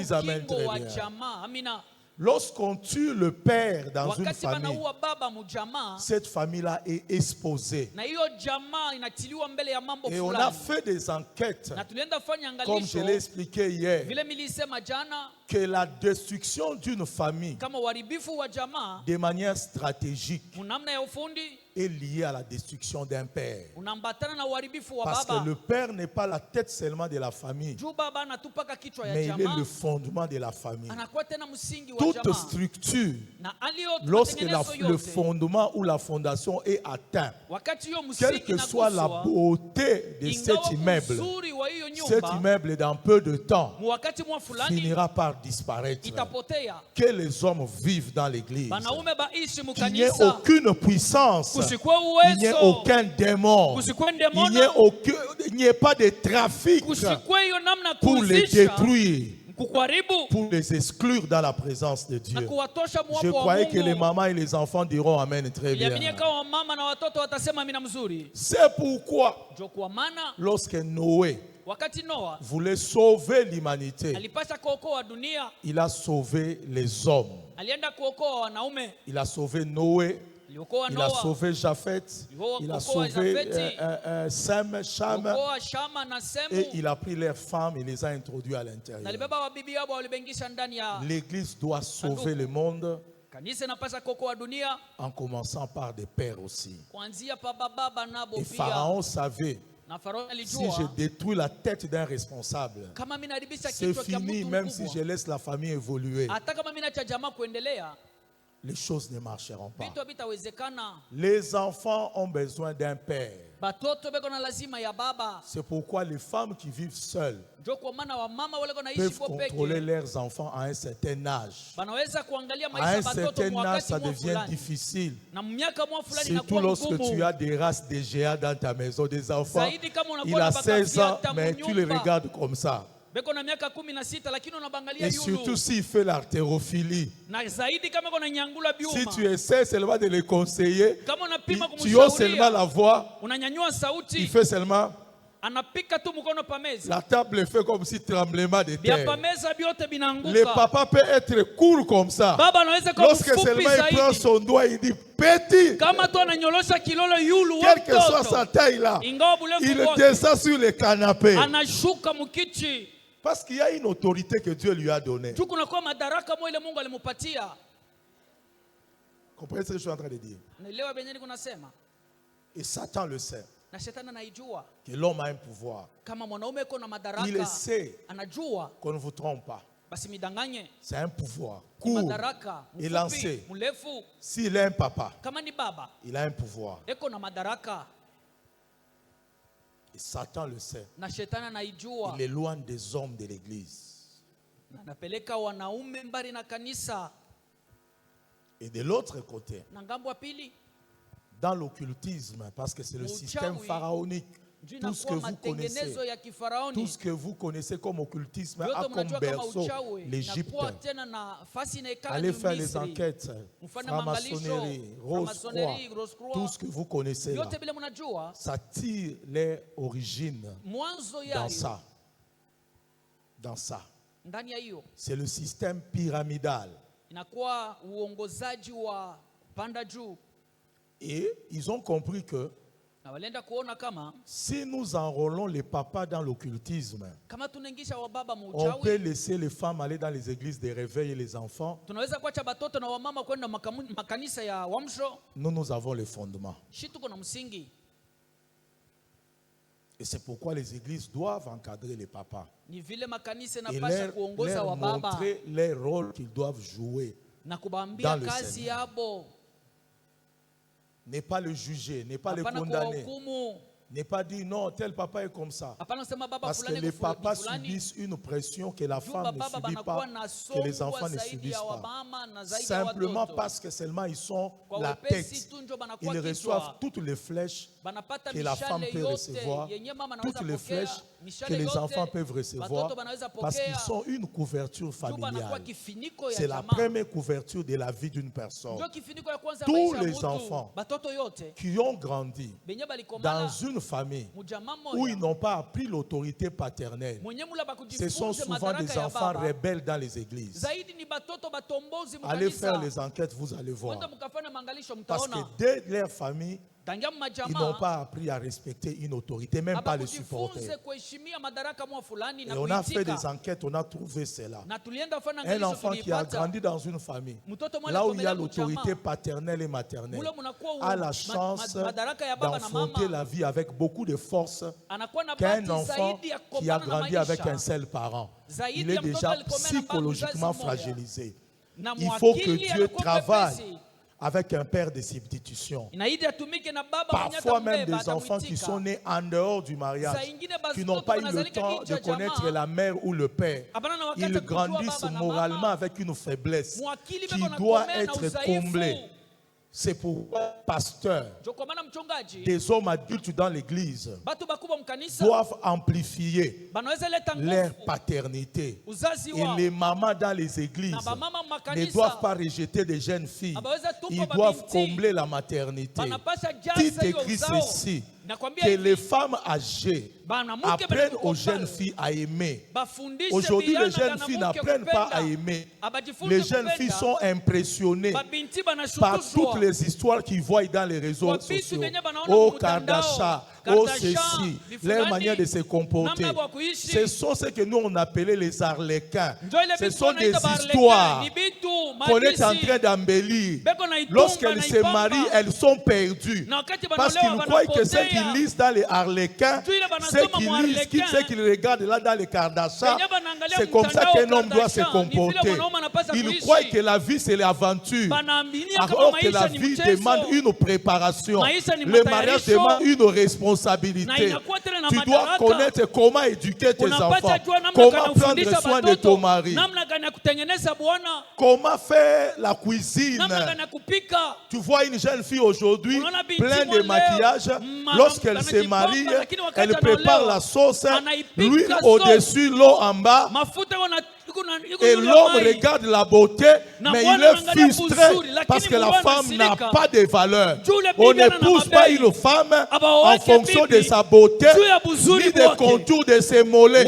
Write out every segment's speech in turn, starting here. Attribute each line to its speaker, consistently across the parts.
Speaker 1: disent Amen très bien. Lorsqu'on tue le père dans une famille, cette famille-là est exposée. Et on a fait des enquêtes, comme je l'ai expliqué hier, que la destruction d'une famille, de manière stratégique, est liée à la destruction d'un père. Parce que le père n'est pas la tête seulement de la famille, mais il est le fondement de la famille. Toute structure, lorsque le fondement ou la fondation est atteint, quelle que soit la beauté de cet immeuble dans peu de temps finira par disparaître. Que les hommes vivent dans l'église, qu'il n'y ait aucune puissance, il n'y ait aucun démon, il n'y ait pas de trafic pour les détruire, pour les exclure dans la présence de Dieu. Je croyais que les mamans et les enfants diront Amen très bien. C'est pourquoi lorsque Noé voulait sauver l'humanité, il a sauvé les hommes. Il a sauvé Noé, il a sauvé Japheth, il a sauvé Sem, Cham, et il a pris leurs femmes et les a introduits à l'intérieur. L'Église doit sauver le monde en commençant par des pères aussi. Et Pharaon savait, si je détruis la tête d'un responsable, c'est fini, même si je laisse la famille évoluer. Les choses ne marcheront pas. Les enfants ont besoin d'un père. C'est pourquoi les femmes qui vivent seules peuvent contrôler leurs enfants à un certain âge. À un certain âge, ça devient difficile. Surtout lorsque tu as des races de géants dans ta maison, des enfants. Il a 16 ans, mais tu les regardes comme ça. Et surtout s'il fait l'artérophilie. Si tu essaies seulement de les conseiller, tu oses seulement la voix, il fait seulement. La table fait comme si tremblement de terre. Le papa peut être court comme ça. Lorsque seulement il prend son doigt, il dit petit. Quelle que soit sa taille là, il descend sur le canapé. Parce qu'il y a une autorité que Dieu lui a donnée. Comprenez ce que je suis en train de dire? Et Satan le sait. Que l'homme a un pouvoir. Il sait qu'on ne vous trompe pas. C'est un pouvoir court et lancé. S'il est un papa, il a un pouvoir. Et Satan le sait. Il éloigne des hommes de l'église. Et de l'autre côté, dans l'occultisme, parce que c'est le système pharaonique, tout ce que vous connaissez comme occultisme a comme berceau l'Égypte. Allez faire les enquêtes, franc-maçonnerie, rose-croix, tout ce que vous connaissez là, ça tire les origines dans ça. C'est le système pyramidal. Et ils ont compris que si nous enrôlons les papas dans l'occultisme, on peut laisser les femmes aller dans les églises de réveil et les enfants. Nous avons les fondements. Et c'est pourquoi les églises doivent encadrer les papas et leur montrer les rôles qu'ils doivent jouer dans le Seigneur. Ne pas le juger, ne pas le condamner, ne pas dire non, tel papa est comme ça. Parce que les papas subissent une pression que la femme ne subit pas, que les enfants ne subissent pas. Simplement parce que seulement ils sont la tête. Ils reçoivent toutes les flèches que la femme peut recevoir, toutes les flèches que les enfants peuvent recevoir, parce qu'ils sont une couverture familiale. C'est la première couverture de la vie d'une personne. Tous les enfants qui ont grandi dans une famille où ils n'ont pas appris l'autorité paternelle, ce sont souvent des enfants rebelles dans les églises. Allez faire les enquêtes, vous allez voir. Parce que dès leur famille, ils n'ont pas appris à respecter une autorité, même pas les supporter. Et on a fait des enquêtes, on a trouvé cela. Un enfant qui a grandi dans une famille, là où il y a l'autorité paternelle et maternelle, a la chance d'affronter la vie avec beaucoup de force qu'un enfant qui a grandi avec un seul parent. Il est déjà psychologiquement fragilisé. Il faut que Dieu travaille avec un père de substitution. Parfois même des enfants qui sont nés en dehors du mariage, qui n'ont pas eu le temps de connaître la mère ou le père. Ils grandissent moralement avec une faiblesse qui doit être comblée. C'est pourquoi pasteur, des hommes adultes dans l'église doivent amplifier leur paternité. Et les mamans dans les églises ne doivent pas rejeter des jeunes filles. Ils doivent combler la maternité. Tite écrit ceci, que les femmes âgées apprennent aux jeunes filles à aimer. Aujourd'hui, les jeunes filles n'apprennent pas à aimer. Les jeunes filles sont impressionnées par toutes les histoires qu'ils voient dans les réseaux sociaux. Oh Kardashian, oh ceci, leur manière de se comporter. Ce sont ce que nous on appelait les arlequins. Ce sont des histoires qu'on est en train d'embellir. Lorsqu'elles se marient, elles sont perdues. Parce qu'ils croient que ce qu'ils lisent dans les arlequins, ce qu'ils regardent là dans les Kardashian, c'est comme ça qu'un homme doit se comporter. Ils croient que la vie c'est l'aventure, alors que la vie demande une préparation. Le mariage demande une responsabilité. Tu dois connaître comment éduquer tes enfants, comment prendre soin de ton mari, comment faire la cuisine. Tu vois une jeune fille aujourd'hui pleine de maquillage, lorsqu'elle se marie, elle prépare la sauce, l'huile au-dessus, l'eau en bas. Et l'homme regarde la beauté, mais il est frustré parce que la femme n'a pas de valeur. On n'épouse pas une femme en fonction de sa beauté, ni des contours de ses mollets.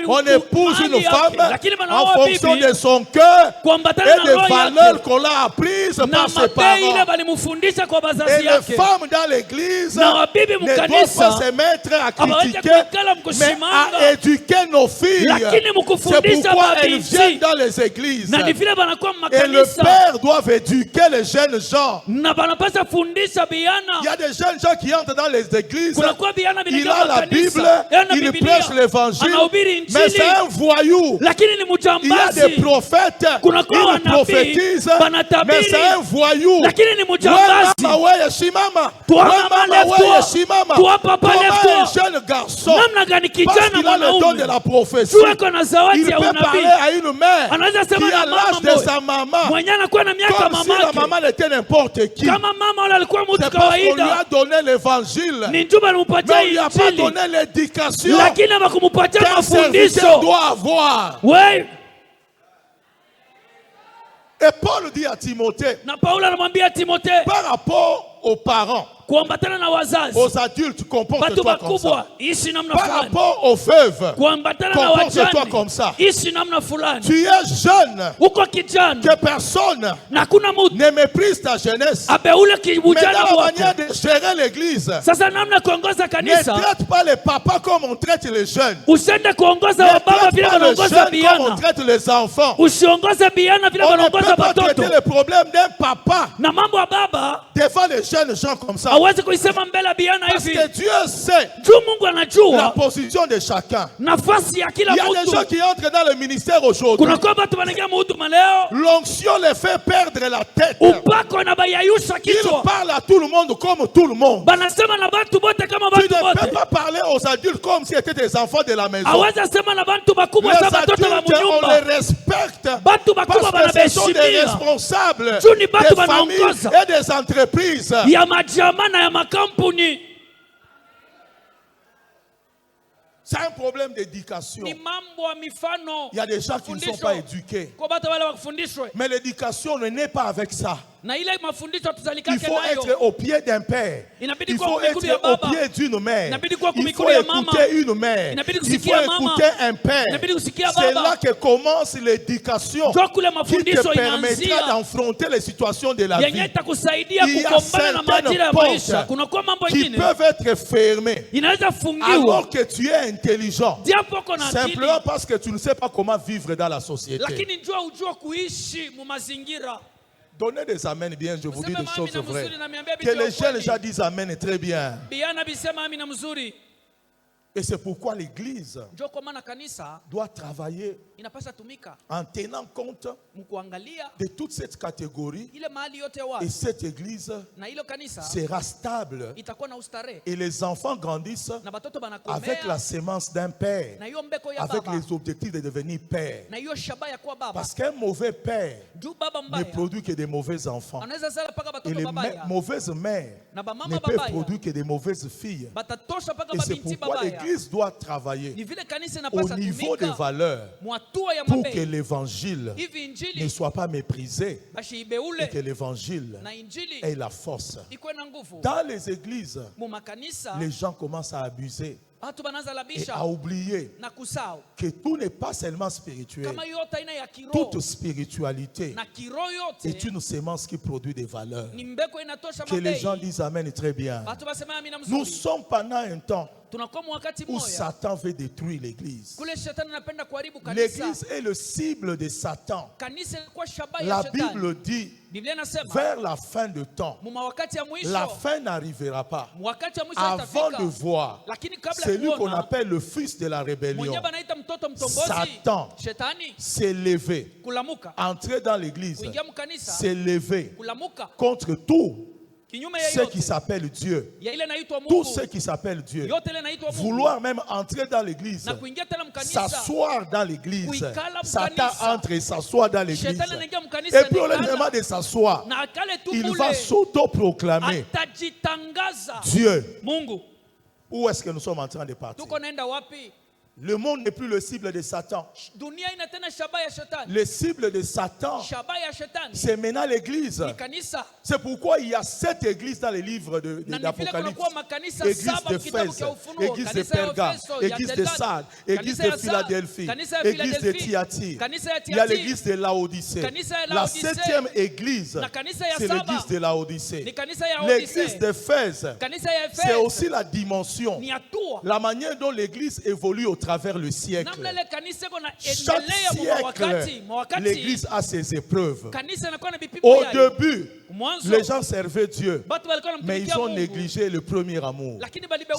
Speaker 1: On épouse une femme en fonction de son cœur et des valeurs qu'on a apprises par ses parents. Et les femmes dans l'église ne doivent pas se mettre à critiquer, mais à éduquer nos filles. C'est pourquoi elles viennent dans les églises. Et le père doit éduquer les jeunes gens. Il y a des jeunes gens qui entrent dans les églises. Il a la Bible, il prêche l'évangile, mais c'est un voyou. Il y a des prophètes, il prophétise, mais c'est un voyou. Toi, papa, lève-toi. Un jeune garçon, parce qu'il a le don de la prophétie, il peut parler à une mère qui a l'âge de sa maman, comme si la maman était n'importe qui. C'est parce qu'on lui a donné l'évangile, mais on lui a pas donné l'éducation qu'un serviteur doit avoir. Et Paul dit à Timothée, par rapport aux parents, aux adultes, comporte-toi comme ça. Par rapport aux veuves, comporte-toi comme ça. Tu es jeune, que personne ne méprise ta jeunesse. Mais dans la manière de gérer l'église, ne traite pas les papas comme on traite les jeunes. Ne traite pas les jeunes comme on traite les enfants. On ne peut pas traiter le problème d'un papa devant les jeunes gens comme ça. Parce que Dieu sait la position de chacun. Il y a des gens qui entrent dans le ministère aujourd'hui. L'onction les fait perdre la tête. Ils parlent à tout le monde comme tout le monde. Tu ne peux pas parler aux adultes comme si c'était des enfants de la maison. Les adultes, on les respecte parce que ce sont des responsables des familles et des entreprises. C'est un problème d'éducation. Il y a des gens qui ne sont pas éduqués. Mais l'éducation ne naît pas avec ça. Il faut être au pied d'un père. Il faut être au pied d'une mère. Il faut écouter une mère. Il faut écouter un père. C'est là que commence l'éducation qui te permettra d'affronter les situations de la vie. Il y a certaines portes qui peuvent être fermées alors que tu es intelligent. Simplement parce que tu ne sais pas comment vivre dans la société. Donnez des amens bien, je vous dis des choses vraies. Que les jeunes déjà disent amen très bien. Et c'est pourquoi l'église doit travailler en tenant compte de toute cette catégorie. Et cette église sera stable. Et les enfants grandissent avec la sémence d'un père, avec les objectifs de devenir père. Parce qu'un mauvais père ne produit que des mauvais enfants. Et les mauvaises mères ne peuvent produire que des mauvaises filles. Et c'est pourquoi l'église doit travailler au niveau des valeurs pour que l'évangile ne soit pas méprisé et que l'évangile ait la force. Dans les églises, les gens commencent à abuser et à oublier que tout n'est pas seulement spirituel. Toute spiritualité est une sémence qui produit des valeurs. Que les gens disent amen très bien. Nous sommes pendant un temps où Satan veut détruire l'église. L'église est le cible de Satan. La Bible dit vers la fin de temps, la fin n'arrivera pas avant de voir celui qu'on appelle le fils de la rébellion, Satan, s'est levé, entrer dans l'église, s'est levé contre tout ce qui s'appelle Dieu. Tout ce qui s'appelle Dieu. Vouloir même entrer dans l'église, s'asseoir dans l'église. Satan entre et s'assoit dans l'église. Et puis on lui demande de s'asseoir. Il va s'auto-proclamer Dieu. Où est-ce que nous sommes en train de partir? Le monde n'est plus le cible de Satan. Le cible de Satan, c'est maintenant l'église. C'est pourquoi il y a 7 églises dans les livres d'Apocalypse. Église d'Éphèse, église de Pergame, église de Sardes, église de Philadelphie, église de Thyatire. Il y a l'église de Laodicée. La 7e église, c'est l'église de Laodicée. L'église d'Éphèse, c'est aussi la dimension, la manière dont l'église évolue au travers le siècle. Chaque siècle, l'église a ses épreuves. Au début, les gens servaient Dieu, mais ils ont négligé le premier amour.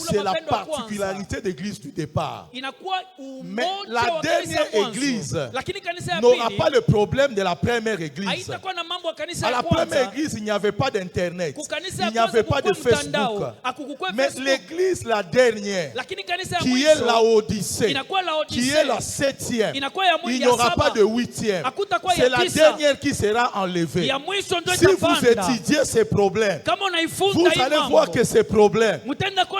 Speaker 1: C'est la particularité de l'église du départ. Mais la dernière église n'aura pas le problème de la première église. À la première église, il n'y avait pas d'internet, il n'y avait pas de Facebook. Mais l'église, la dernière, qui est Laodicée, qui est la 7e, il n'y aura pas de 8e. C'est la dernière qui sera enlevée. Si vous étudiez ces problèmes, vous allez voir que ces problèmes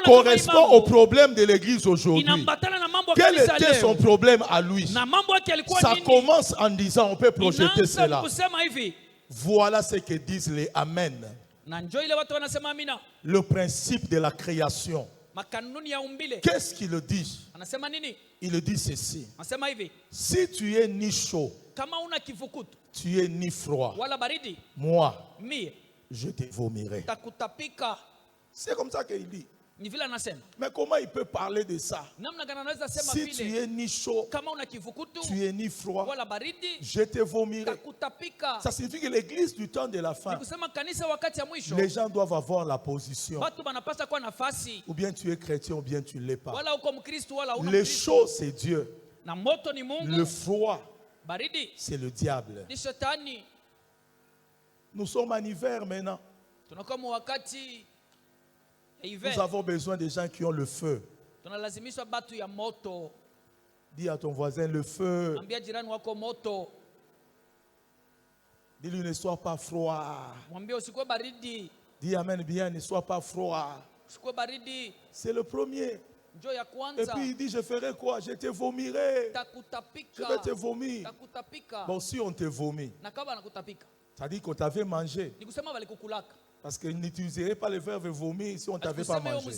Speaker 1: correspondent aux problèmes de l'église aujourd'hui. Quel était son problème à lui? Ça commence en disant, on peut projeter cela. Voilà ce que disent les Amen. Le principe de la création. Qu'est-ce qu'il dit? Il dit ceci. Si tu es ni chaud, tu es ni froid, moi, je te vomirai. C'est comme ça qu'il dit. Mais comment il peut parler de ça? Si tu es ni chaud, tu es ni froid, je te vomirai. Ça signifie que l'église du temps de la fin, les gens doivent avoir la position. Ou bien tu es chrétien ou bien tu ne l'es pas. Le chaud, c'est Dieu. Le froid, c'est le diable. Nous sommes en hiver maintenant. Nous avons besoin de gens qui ont le feu. Dis à ton voisin le feu. Dis-lui ne sois pas froid. Dis amen bien, ne sois pas froid. C'est le premier. Et puis il dit, je ferai quoi? Je te vomirai. Je vais te vomir. Bon, si on te vomit, ça dit qu'on t'avait mangé. Parce qu'il n'utiliserait pas le verbe vomir si on ne t'avait pas mangé.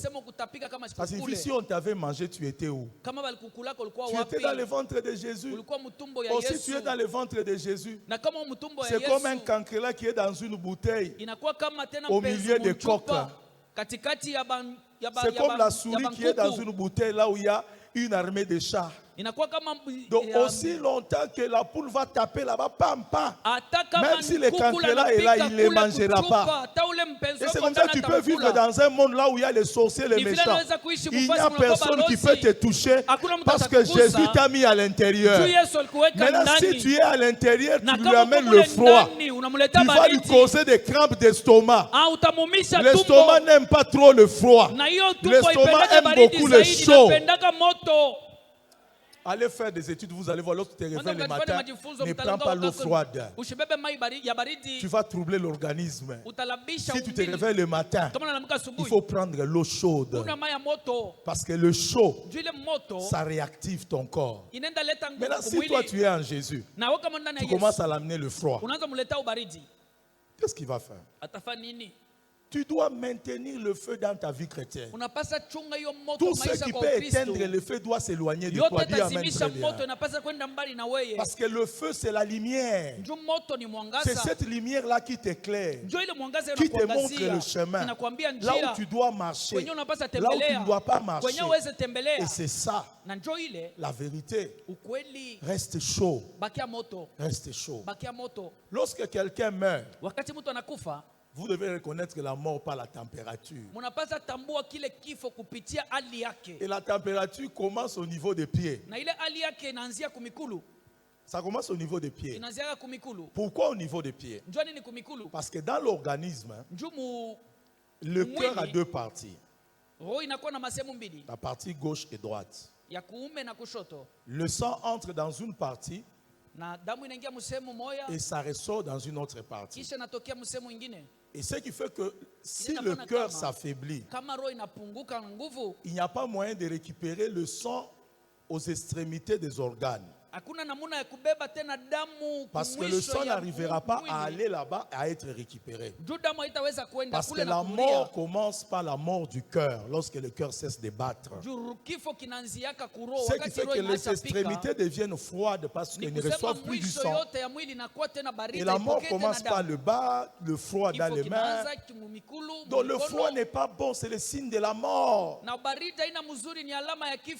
Speaker 1: Parce que si on t'avait mangé, tu étais où? Tu étais dans le ventre de Jésus. Si tu es dans le ventre de Jésus, c'est comme un cancrelat qui est dans une bouteille au milieu des coques. C'est comme la souris qui est dans une bouteille là où il y a une armée de chats. Donc aussi longtemps que la poule va taper là-bas, pam, pam. Même si le cancrelat est là, il ne les mangera pas. Et c'est comme ça que tu peux vivre dans un monde là où il y a les sorciers, les méchants. Il n'y a personne qui peut te toucher parce que Jésus t'a mis à l'intérieur. Maintenant, si tu es à l'intérieur, tu lui amènes le froid. Tu vas lui causer des crampes d'estomac. L'estomac n'aime pas trop le froid. L'estomac aime beaucoup le chaud. Allez faire des études, vous allez voir, lorsque tu te réveilles le matin, ne prends pas l'eau froide. Tu vas troubler l'organisme. Si tu te réveilles le matin, il faut prendre l'eau chaude. Parce que le chaud, ça réactive ton corps. Maintenant, si toi tu es en Jésus, tu commences à l'amener le froid. Qu'est-ce qu'il va faire? Tu dois maintenir le feu dans ta vie chrétienne. Tout ce qui peut éteindre le feu doit s'éloigner de toi. Dis amen très bien. Parce que le feu, c'est la lumière. C'est cette lumière-là qui t'éclaire, qui te montre le chemin. Là où tu dois marcher, là où tu ne dois pas marcher. Et c'est ça, la vérité. Reste chaud. Reste chaud. Lorsque quelqu'un meurt, vous devez reconnaître que la mort par la température. Et la température commence au niveau des pieds. Ça commence au niveau des pieds. Pourquoi au niveau des pieds? Parce que dans l'organisme, le cœur a deux parties. La partie gauche et droite. Le sang entre dans une partie et ça ressort dans une autre partie. Et ce qui fait que si le cœur s'affaiblit, il n'y a pas moyen de récupérer le sang aux extrémités des organes. Parce que le sang n'arrivera pas à aller là-bas et à être récupéré. Parce que la mort commence par la mort du cœur, lorsque le cœur cesse de battre. Ce qui fait que les extrémités deviennent froides parce qu'ils ne reçoivent plus du sang. Et la mort commence par le bas, le froid dans les mains. Donc le froid n'est pas bon, c'est le signe de la mort.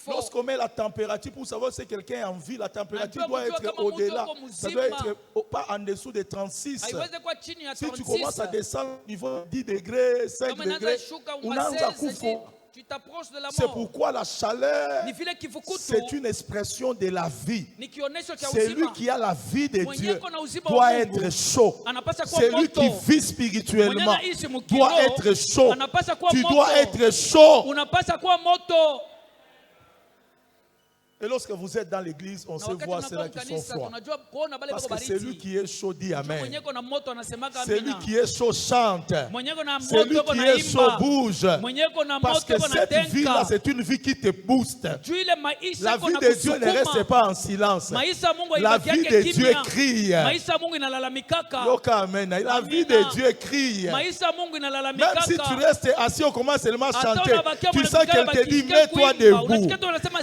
Speaker 1: Lorsqu'on met la température pour savoir si quelqu'un est en vie, la température doit être au-delà. Ça doit être pas en dessous de 36. Si tu commences à descendre au niveau 10 degrés, 5 degrés, c'est pourquoi la chaleur, c'est une expression de la vie. Celui qui a la vie de Dieu doit être chaud. Celui qui vit spirituellement doit être chaud. Tu dois être chaud. Et lorsque vous êtes dans l'église, on se voit ceux-là qui sont froids. Parce que celui qui est chaud dit amen. Celui qui est chaud chante. Celui qui est chaud bouge. Parce que cette vie-là, c'est une vie qui te booste. La vie de Dieu ne reste pas en silence. La vie de Dieu crie. Amen. La vie de Dieu crie. Même si tu restes assis, on commence seulement à chanter. Tu sens qu'elle te dit, mets-toi debout.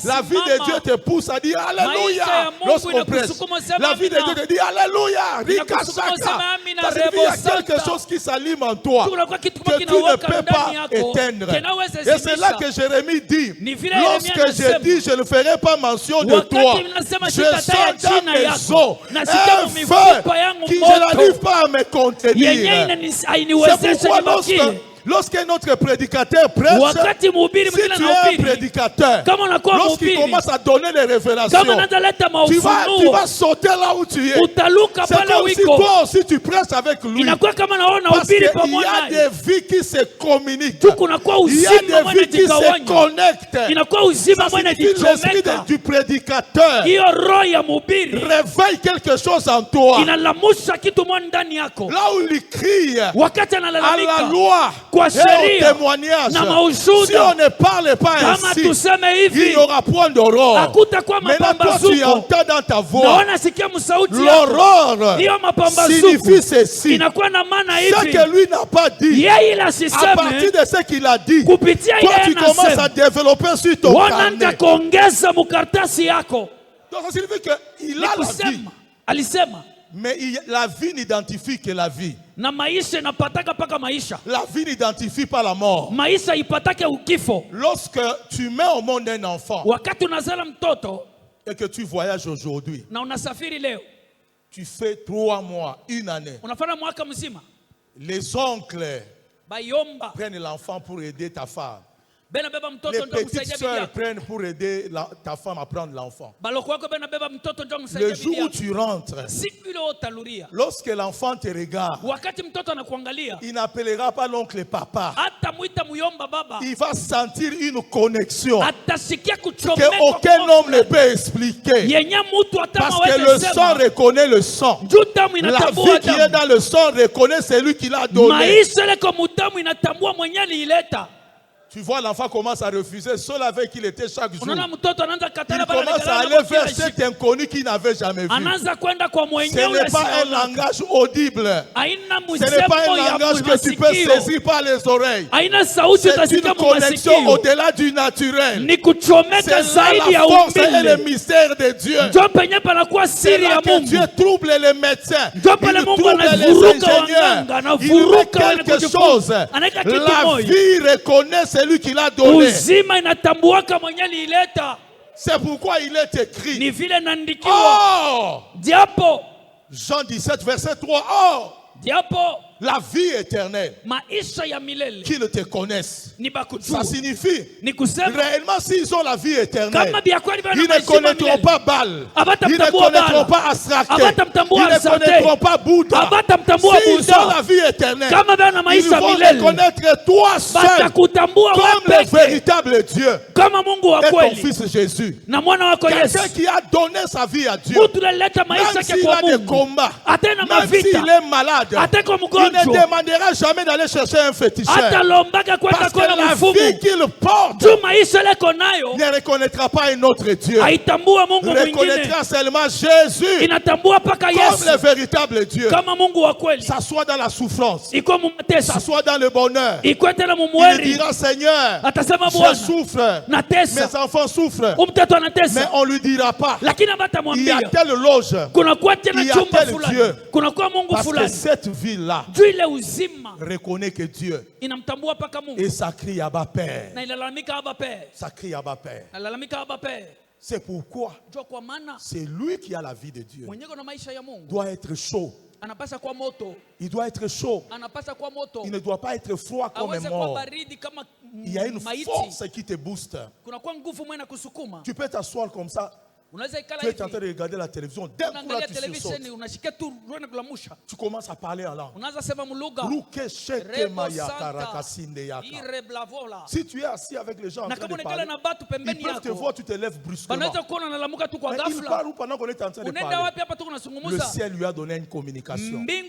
Speaker 1: La vie de Dieu te pousse à dire Alléluia. Lorsqu'on prêche, la vie de Dieu te dit Alléluia. Rikashaka. Il y a quelque chose qui s'allume en toi que tu ne peux pas éteindre. Et c'est là que Jérémie dit, lorsque je dis je ne ferai pas mention de toi, je sens dans mes os un feu qui je n'arrive pas à me contenir. C'est pourquoi lorsqu'un notre prédicateur prêche, si tu es un prédicateur, lorsqu'il commence à donner les révélations, tu vas sauter là où tu es. C'est comme si toi aussi tu prêches avec lui. Parce qu'il y a des vies qui se communiquent. Il y a des vies qui se connectent. L'esprit du prédicateur réveille quelque chose en toi. Là où il crie à la loi, et au témoignage. Si on ne parle pas ainsi, il n'y aura point d'aurore. Maintenant, toi, tu entends dans ta voix. L'aurore signifie ceci. Ce que lui n'a pas dit, à partir de ce qu'il a dit, toi, tu commences à développer sur ton carnet. Donc, ça signifie qu'il a la vie. Mais la vie n'identifie que la vie. La vie n'identifie pas la mort. Lorsque tu mets au monde un enfant et que tu voyages aujourd'hui, tu fais 3 mois, 1 année. Les oncles prennent l'enfant pour aider ta femme. Les petites sœurs prennent pour aider ta femme à prendre l'enfant. Le jour où tu rentres, lorsque l'enfant te regarde, il n'appellera pas l'oncle papa. Il va sentir une connexion qu'aucun homme ne peut expliquer. Parce que le sang reconnaît le sang. La vie qui est dans le sang reconnaît celui qui l'a donné. Tu vois, l'enfant commence à refuser, seul avec qui il était chaque jour. Il commence à aller vers cet inconnu qu'il n'avait jamais vu. Ce n'est pas un langage audible. Ce n'est pas un langage que tu peux saisir par les oreilles. C'est une connexion au-delà du naturel. C'est là la force et le mystère de Dieu. C'est là que Dieu trouble les médecins. Il trouble les ingénieurs. Il met quelque chose. La vie reconnaît celui qui l'a donné. C'est pourquoi il est écrit. Oh! Jean 17, verset 3. Oh! La vie éternelle, qu'ils te connaissent. Ça signifie, réellement, s'ils ont la vie éternelle, ils ne connaîtront pas Baal, ils ne connaîtront pas Asrak, ils ne connaîtront pas Bouddha. S'ils ont la vie éternelle, ils vont reconnaître toi seul comme le véritable Dieu et ton fils Jésus. Quelqu'un qui a donné sa vie à Dieu, même s'il a des combats, même s'il est malade, il ne demandera jamais d'aller chercher un féticheur. Parce que la vie qu'il porte ne reconnaîtra pas un autre Dieu. Il reconnaîtra seulement Jésus comme le véritable Dieu. Ça soit dans la souffrance, ça soit dans le bonheur. Il dira, Seigneur, je souffre, mes enfants souffrent. Mais on ne lui dira pas, il y a telle loge, il y a tel Dieu. Parce que cette vie-là reconnaît que Dieu et ça crie Abba Père. Ça crie Abba Père. C'est pourquoi c'est lui qui a la vie de Dieu. Doit être chaud. Il doit être chaud. Il ne doit pas être froid comme un mort. Il y a une force qui te booste. Tu peux t'asseoir comme ça. Tu es en train de regarder la télévision. D'un coup là, tu sursautes. Tu commences à parler en langue. Si tu es assis avec les gens en train de parler, ils peuvent te voir, tu te lèves brusquement. Mais il parle pendant qu'on est en train de parler. Le ciel lui a donné une communication. Lui-même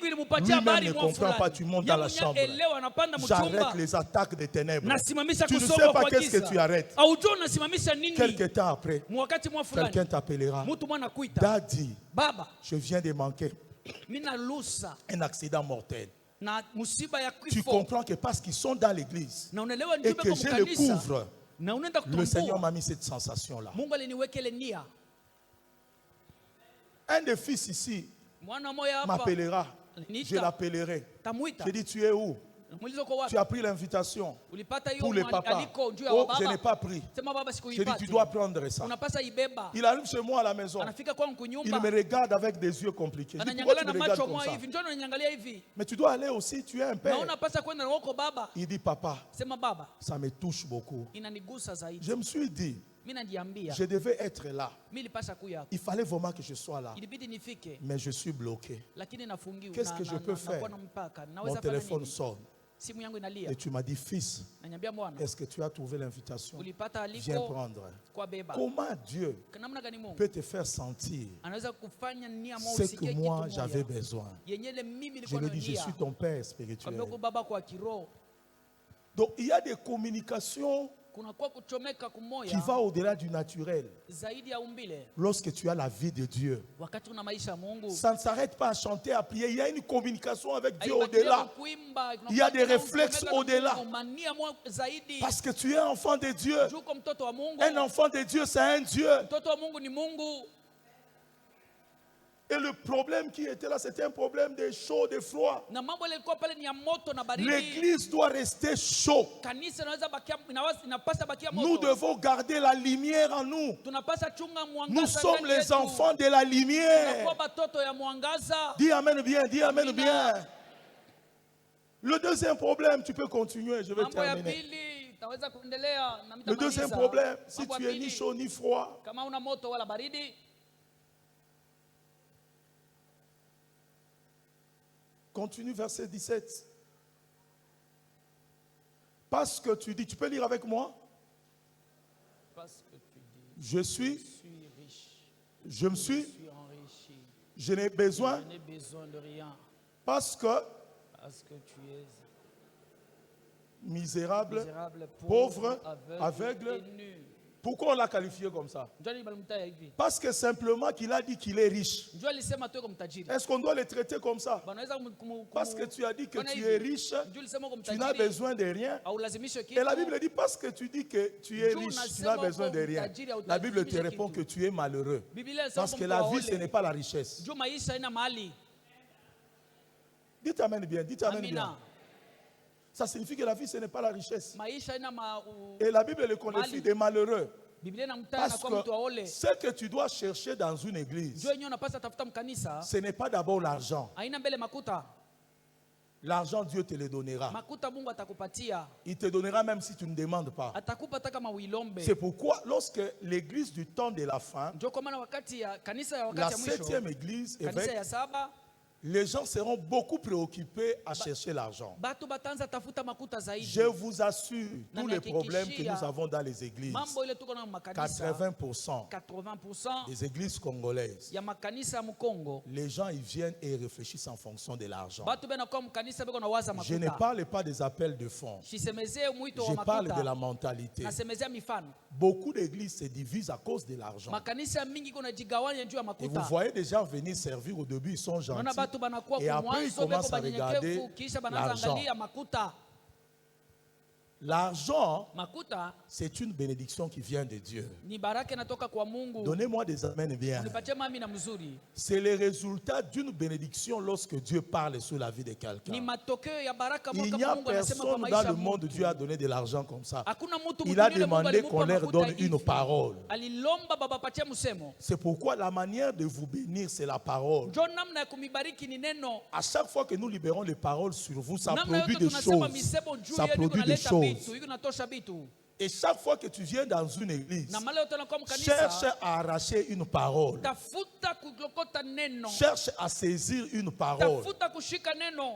Speaker 1: ne comprend pas. Tu montes dans la chambre. J'arrête les attaques des ténèbres. Tu ne sais pas qu'est-ce que tu arrêtes. Quelque temps après, quelqu'un t'appellera. Daddy, je viens de manquer un accident mortel. Tu comprends que parce qu'ils sont dans l'église et que je le couvre, le Seigneur m'a mis cette sensation-là. Un des fils ici m'appellera. Je l'appellerai. Je dis, tu es où? Tu as pris l'invitation pour le papa. Oh, je n'ai pas pris. Je dis, tu dois prendre ça. Il arrive chez moi à la maison. Il me regarde avec des yeux compliqués. Je dis, pourquoi tu me regardes comme ça? Mais tu dois aller aussi, tu es un père. Il dit, papa, ça me touche beaucoup. Je me suis dit, je devais être là. Il fallait vraiment que je sois là. Mais je suis bloqué. Qu'est-ce que je peux faire? Mon téléphone sonne. Et tu m'as dit, fils, est-ce que tu as trouvé l'invitation? Viens prendre. Comment Dieu peut te faire sentir ce que moi j'avais besoin? Je lui ai dit, je suis ton père spirituel. Donc il y a des communications qui vont au-delà du naturel. Lorsque tu as la vie de Dieu, ça ne s'arrête pas à chanter, à prier. Il y a une communication avec Dieu au-delà. Il y a des réflexes au-delà. Parce que tu es enfant de Dieu. Un enfant de Dieu, c'est un Dieu. Et le problème qui était là, c'était un problème de chaud, de froid. L'église doit rester chaud. Nous devons garder la lumière en nous. Nous sommes les enfants de la lumière. Dis amen bien, dis amen bien. Le deuxième problème, tu peux continuer, je vais terminer. Le deuxième problème, si tu es ni chaud ni froid, continue verset 17. Parce que tu dis, tu peux lire avec moi? Parce que tu dis, je suis riche. Je me suis enrichi. Je n'ai besoin de rien. Parce que tu es misérable, pauvre, aveugle et nu. Pourquoi on l'a qualifié comme ça? Parce que simplement qu'il a dit qu'il est riche. Est-ce qu'on doit le traiter comme ça? Parce que tu as dit que tu es riche, tu n'as besoin de rien. Et la Bible dit parce que tu dis que tu es riche, tu n'as besoin de rien. La Bible te répond que tu es malheureux. Parce que la vie, ce n'est pas la richesse. Dites amen bien, dites amen bien. Ça signifie que la vie, ce n'est pas la richesse. Et la Bible le qualifie des malheureux. Parce que ce que tu dois chercher dans une église, ce n'est pas d'abord l'argent. L'argent, Dieu te le donnera. Il te donnera même si tu ne demandes pas. C'est pourquoi lorsque l'église du temps de la fin, la 7e église évêque, les gens seront beaucoup préoccupés à chercher l'argent. Je vous assure, tous les problèmes que nous avons dans les églises, 80% des églises congolaises, les gens ils viennent et réfléchissent en fonction de l'argent. Je ne parle pas des appels de fonds. Je parle de la mentalité. Beaucoup d'églises se divisent à cause de l'argent. Et vous voyez des gens venir servir au début, ils sont gentils. Et après, ils commencent à regarder l'argent. L'argent, c'est une bénédiction qui vient de Dieu. Donnez-moi des amens bien. C'est le résultat d'une bénédiction lorsque Dieu parle sur la vie de quelqu'un. Il n'y a personne dans le monde où Dieu a donné de l'argent comme ça. Il a demandé qu'on leur donne une parole. C'est pourquoi la manière de vous bénir, c'est la parole. À chaque fois que nous libérons les paroles sur vous, ça produit des choses. Ça produit des choses. Et chaque fois que tu viens dans une église, cherche à arracher une parole. Cherche à saisir une parole.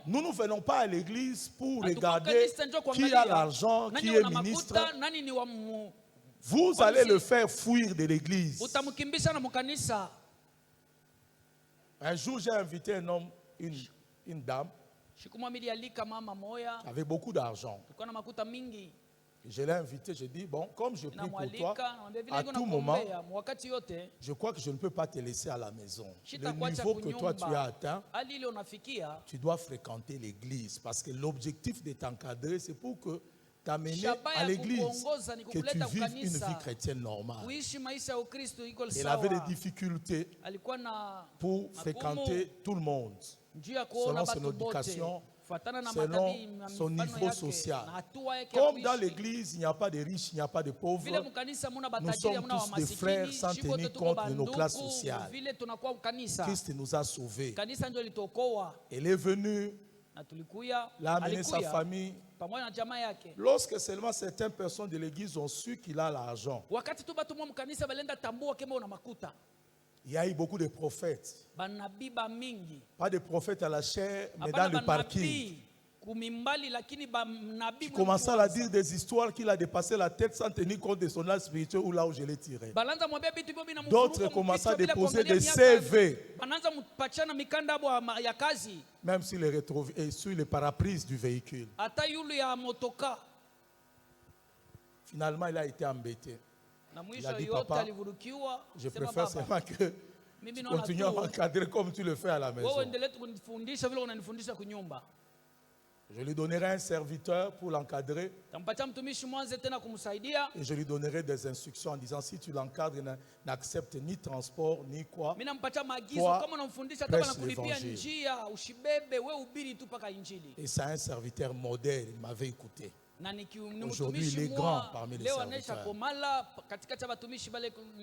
Speaker 1: Nous ne venons pas à l'église pour regarder qui a l'argent, qui est ministre. Vous allez le faire fuir de l'église. Un jour, j'ai invité un homme, une dame, avec beaucoup d'argent. Je l'ai invité, je dis, bon, comme je prie pour toi, à tout moment, je crois que je ne peux pas te laisser à la maison. Le niveau que toi tu as atteint, tu dois fréquenter l'église. Parce que l'objectif de t'encadrer, c'est pour que t'amener à l'église, que tu vives une vie chrétienne normale. Il avait des difficultés pour fréquenter tout le monde. Selon son éducation, selon son niveau social. Comme dans l'église, il n'y a pas de riches, il n'y a pas de pauvres. Nous sommes tous des frères sans tenir compte de nos classes sociales. Christ nous a sauvés. Il est venu, il a amené sa famille. Lorsque seulement certaines personnes de l'église ont su qu'il a l'argent, il y a eu beaucoup de prophètes. Pas de prophètes à la chair, mais dans le parking. Il commençait à dire des histoires qu'il a dépassé la tête sans tenir compte de son âge spirituel ou là où je l'ai tiré. D'autres commençaient à déposer des CV. Même sur les pare-brises du véhicule. Finalement, il a été embêté. Il a dit, papa, je préfère seulement que tu continues à m'encadrer comme tu le fais à la maison. Je lui donnerai un serviteur pour l'encadrer. Et je lui donnerai des instructions en disant, si tu l'encadres, n'accepte ni transport, ni quoi. Toi, prêche l'évangile. Et c'est un serviteur modèle, il m'avait écouté. Aujourd'hui, il est grand parmi les serviteurs.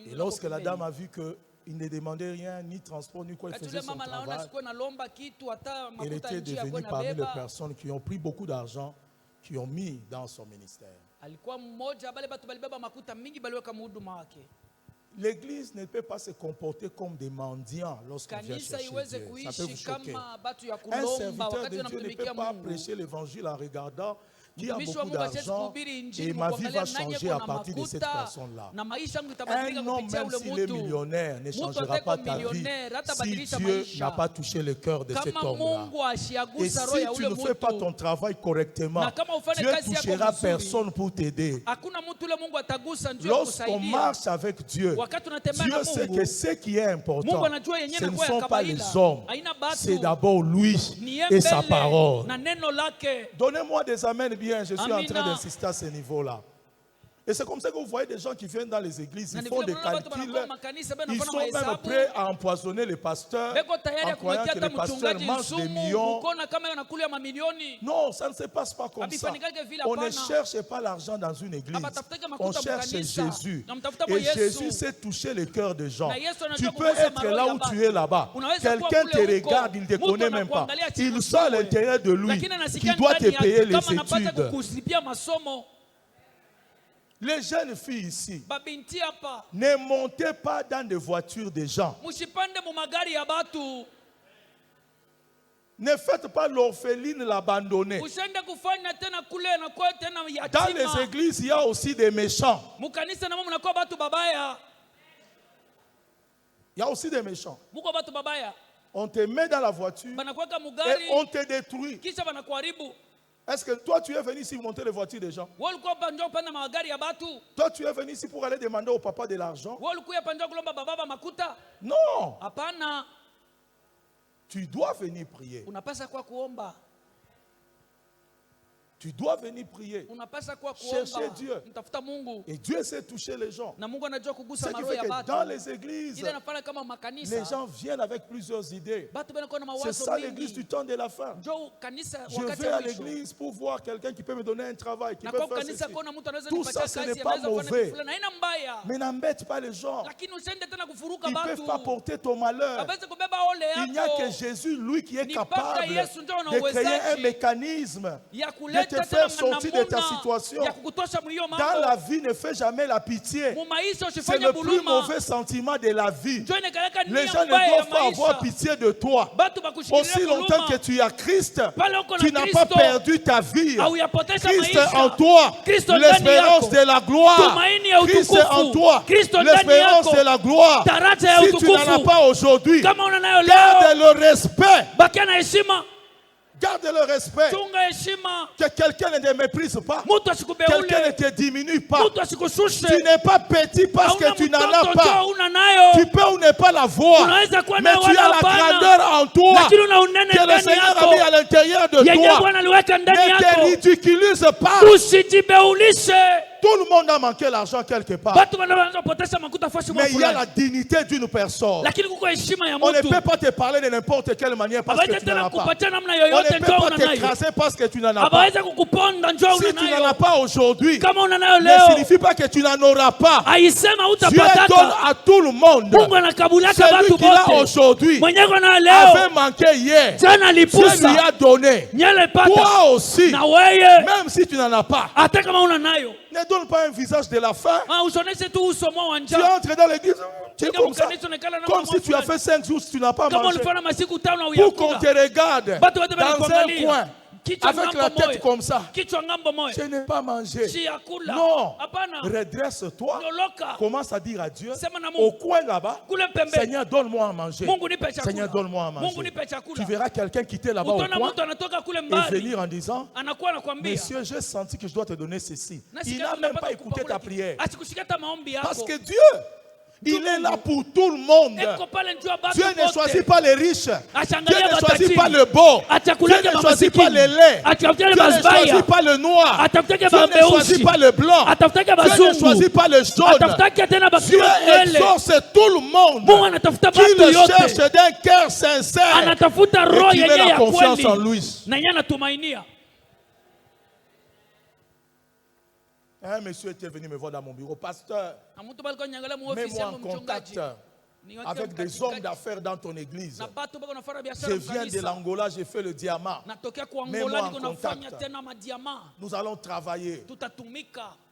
Speaker 1: Et lorsque la dame a vu qu'il ne demandait rien, ni transport, ni quoi, il faisait son travail, il était devenu parmi les personnes qui ont pris beaucoup d'argent, qui ont mis dans son ministère. L'Église ne peut pas se comporter comme des mendiants lorsqu'on vient chercher Dieu. Ça peut vous choquer. Un serviteur de Dieu ne peut pas prêcher l'évangile en regardant qui a beaucoup d'argent et ma vie va changer à partir de cette personne-là. Un homme, même s'il est millionnaire, ne changera pas ta vie si Dieu n'a pas touché le cœur de cet homme-là. Et si tu ne fais pas ton travail correctement, Dieu ne touchera personne pour t'aider. Lorsqu'on marche avec Dieu, Dieu sait que ce qui est important, ce ne sont pas les hommes, c'est d'abord lui et sa parole. Donnez-moi des amens bien. Je suis en train d'insister à ce niveau-là. Et c'est comme ça que vous voyez des gens qui viennent dans les églises, ils font des calculs, ils sont même prêts à empoisonner les pasteurs en croyant que les pasteurs mangent des millions. Non, ça ne se passe pas comme ça. On ne cherche pas l'argent dans une église, on cherche Jésus. Et Jésus sait toucher le cœur des gens. Tu peux être là où tu es là-bas. Quelqu'un te regarde, il ne te connaît même pas. Il sent à l'intérieur de lui qui doit te payer les études. Les jeunes filles ici, ne montez pas dans des voitures des gens. Ne faites pas l'orpheline l'abandonner. Dans les églises, il y a aussi des méchants. Il y a aussi des méchants. On te met dans la voiture et on te détruit. Est-ce que toi tu es venu ici monter les voitures des gens? Toi tu es venu ici pour aller demander au papa de l'argent? Non. Tu dois venir prier. Tu dois venir prier. Chercher Dieu. Et Dieu sait toucher les gens. Ce qui fait que dans les églises, les gens viennent avec plusieurs idées. C'est ça l'église du temps de la fin. Je vais à l'église pour voir quelqu'un qui peut me donner un travail, qui peut faire ceci. Tout ça, ce n'est pas mauvais. Mais n'embête pas les gens. Ils ne peuvent pas porter ton malheur. Il n'y a que Jésus, lui, qui est capable de créer un mécanisme de te faire sortir de ta situation. Dans la vie, ne fais jamais la pitié. C'est le plus mauvais sentiment de la vie. Les gens ne doivent pas avoir pitié de toi. Aussi longtemps que tu as Christ, tu n'as pas perdu ta vie. Christ en toi, l'espérance de la gloire. Christ en toi, l'espérance de la gloire. Si tu n'en as pas aujourd'hui, garde le respect. Garde le respect. Que quelqu'un ne te méprise pas. Quelqu'un ne te diminue pas. Tu n'es pas petit parce que tu n'en as pas. Tu peux ou ne pas l'avoir. Mais tu as la grandeur en toi. Que le Seigneur a mis à l'intérieur de toi. Ne te ridiculise pas. Tout le monde a manqué l'argent quelque part. Mais il y a la dignité d'une personne. On ne peut pas te parler de n'importe quelle manière parce que tu n'en as pas. On ne peut pas t'écraser parce que tu n'en as pas. Si tu n'en as pas aujourd'hui, ne signifie pas que tu n'en auras pas. Dieu donne à tout le monde. Celui qui l'a aujourd'hui avait manqué hier. Dieu lui a donné. Toi aussi, même si tu n'en as pas, ne donne pas un visage de la faim. Tu entres dans l'église, tu es comme ça, comme si tu as fait 5 jours, tu n'as pas mangé. Pour qu'on te regarde dans un coin. avec la tête comme ça. Je n'ai pas mangé. Non. Redresse-toi. Commence à dire à Dieu, au coin là-bas, Seigneur, donne-moi à manger. Seigneur, donne-moi à manger. Tu verras quelqu'un quitter là-bas au coin et venir en disant, Monsieur, j'ai senti que je dois te donner ceci. Il n'a même pas écouté ta prière. Parce que Dieu, il est là pour tout le monde. Dieu ne choisit pas les riches. Dieu ne choisit pas le beau. Dieu ne choisit pas les laits. Dieu ne choisit pas le noir. Dieu ne choisit pas le blanc. Dieu ne choisit pas le jaune. Dieu exauce tout le monde qui le cherche d'un cœur sincère et qui met la confiance en lui. Un monsieur était venu me voir dans mon bureau. Pasteur, mets-moi en contact avec des hommes d'affaires dans ton église. Je viens de l'Angola, j'ai fait le diamant. Mets-moi en contact. Nous allons travailler.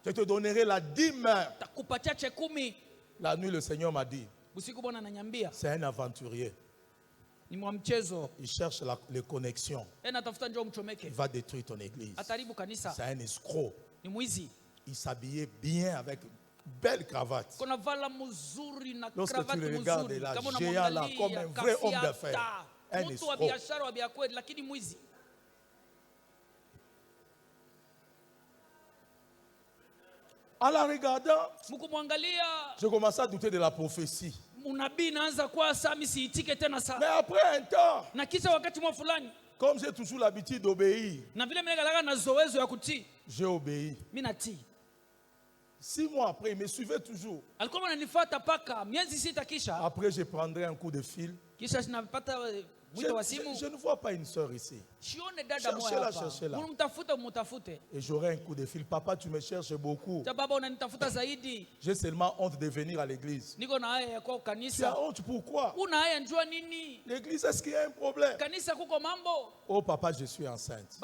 Speaker 1: Je te donnerai la dîme. La nuit, le Seigneur m'a dit, c'est un aventurier. Il cherche les connexions. Il va détruire ton église. C'est un escroc. Il s'habillait bien avec belle cravate. Lorsque tu le regardes là, géant là, comme un vrai homme d'affaires, un escroc. En la regardant, je commençais à douter de la prophétie. Mais après un temps, comme j'ai toujours l'habitude d'obéir, j'ai obéi. 6 mois après, il me suivait toujours. Après, je prendrai un coup de fil. Je ne vois pas une soeur ici. Cherchez-la, cherchez-la. Et j'aurai un coup de fil. Papa, tu me cherches beaucoup. J'ai seulement honte de venir à l'église. Tu as honte, pourquoi? L'église, est-ce qu'il y a un problème? Oh papa, je suis enceinte.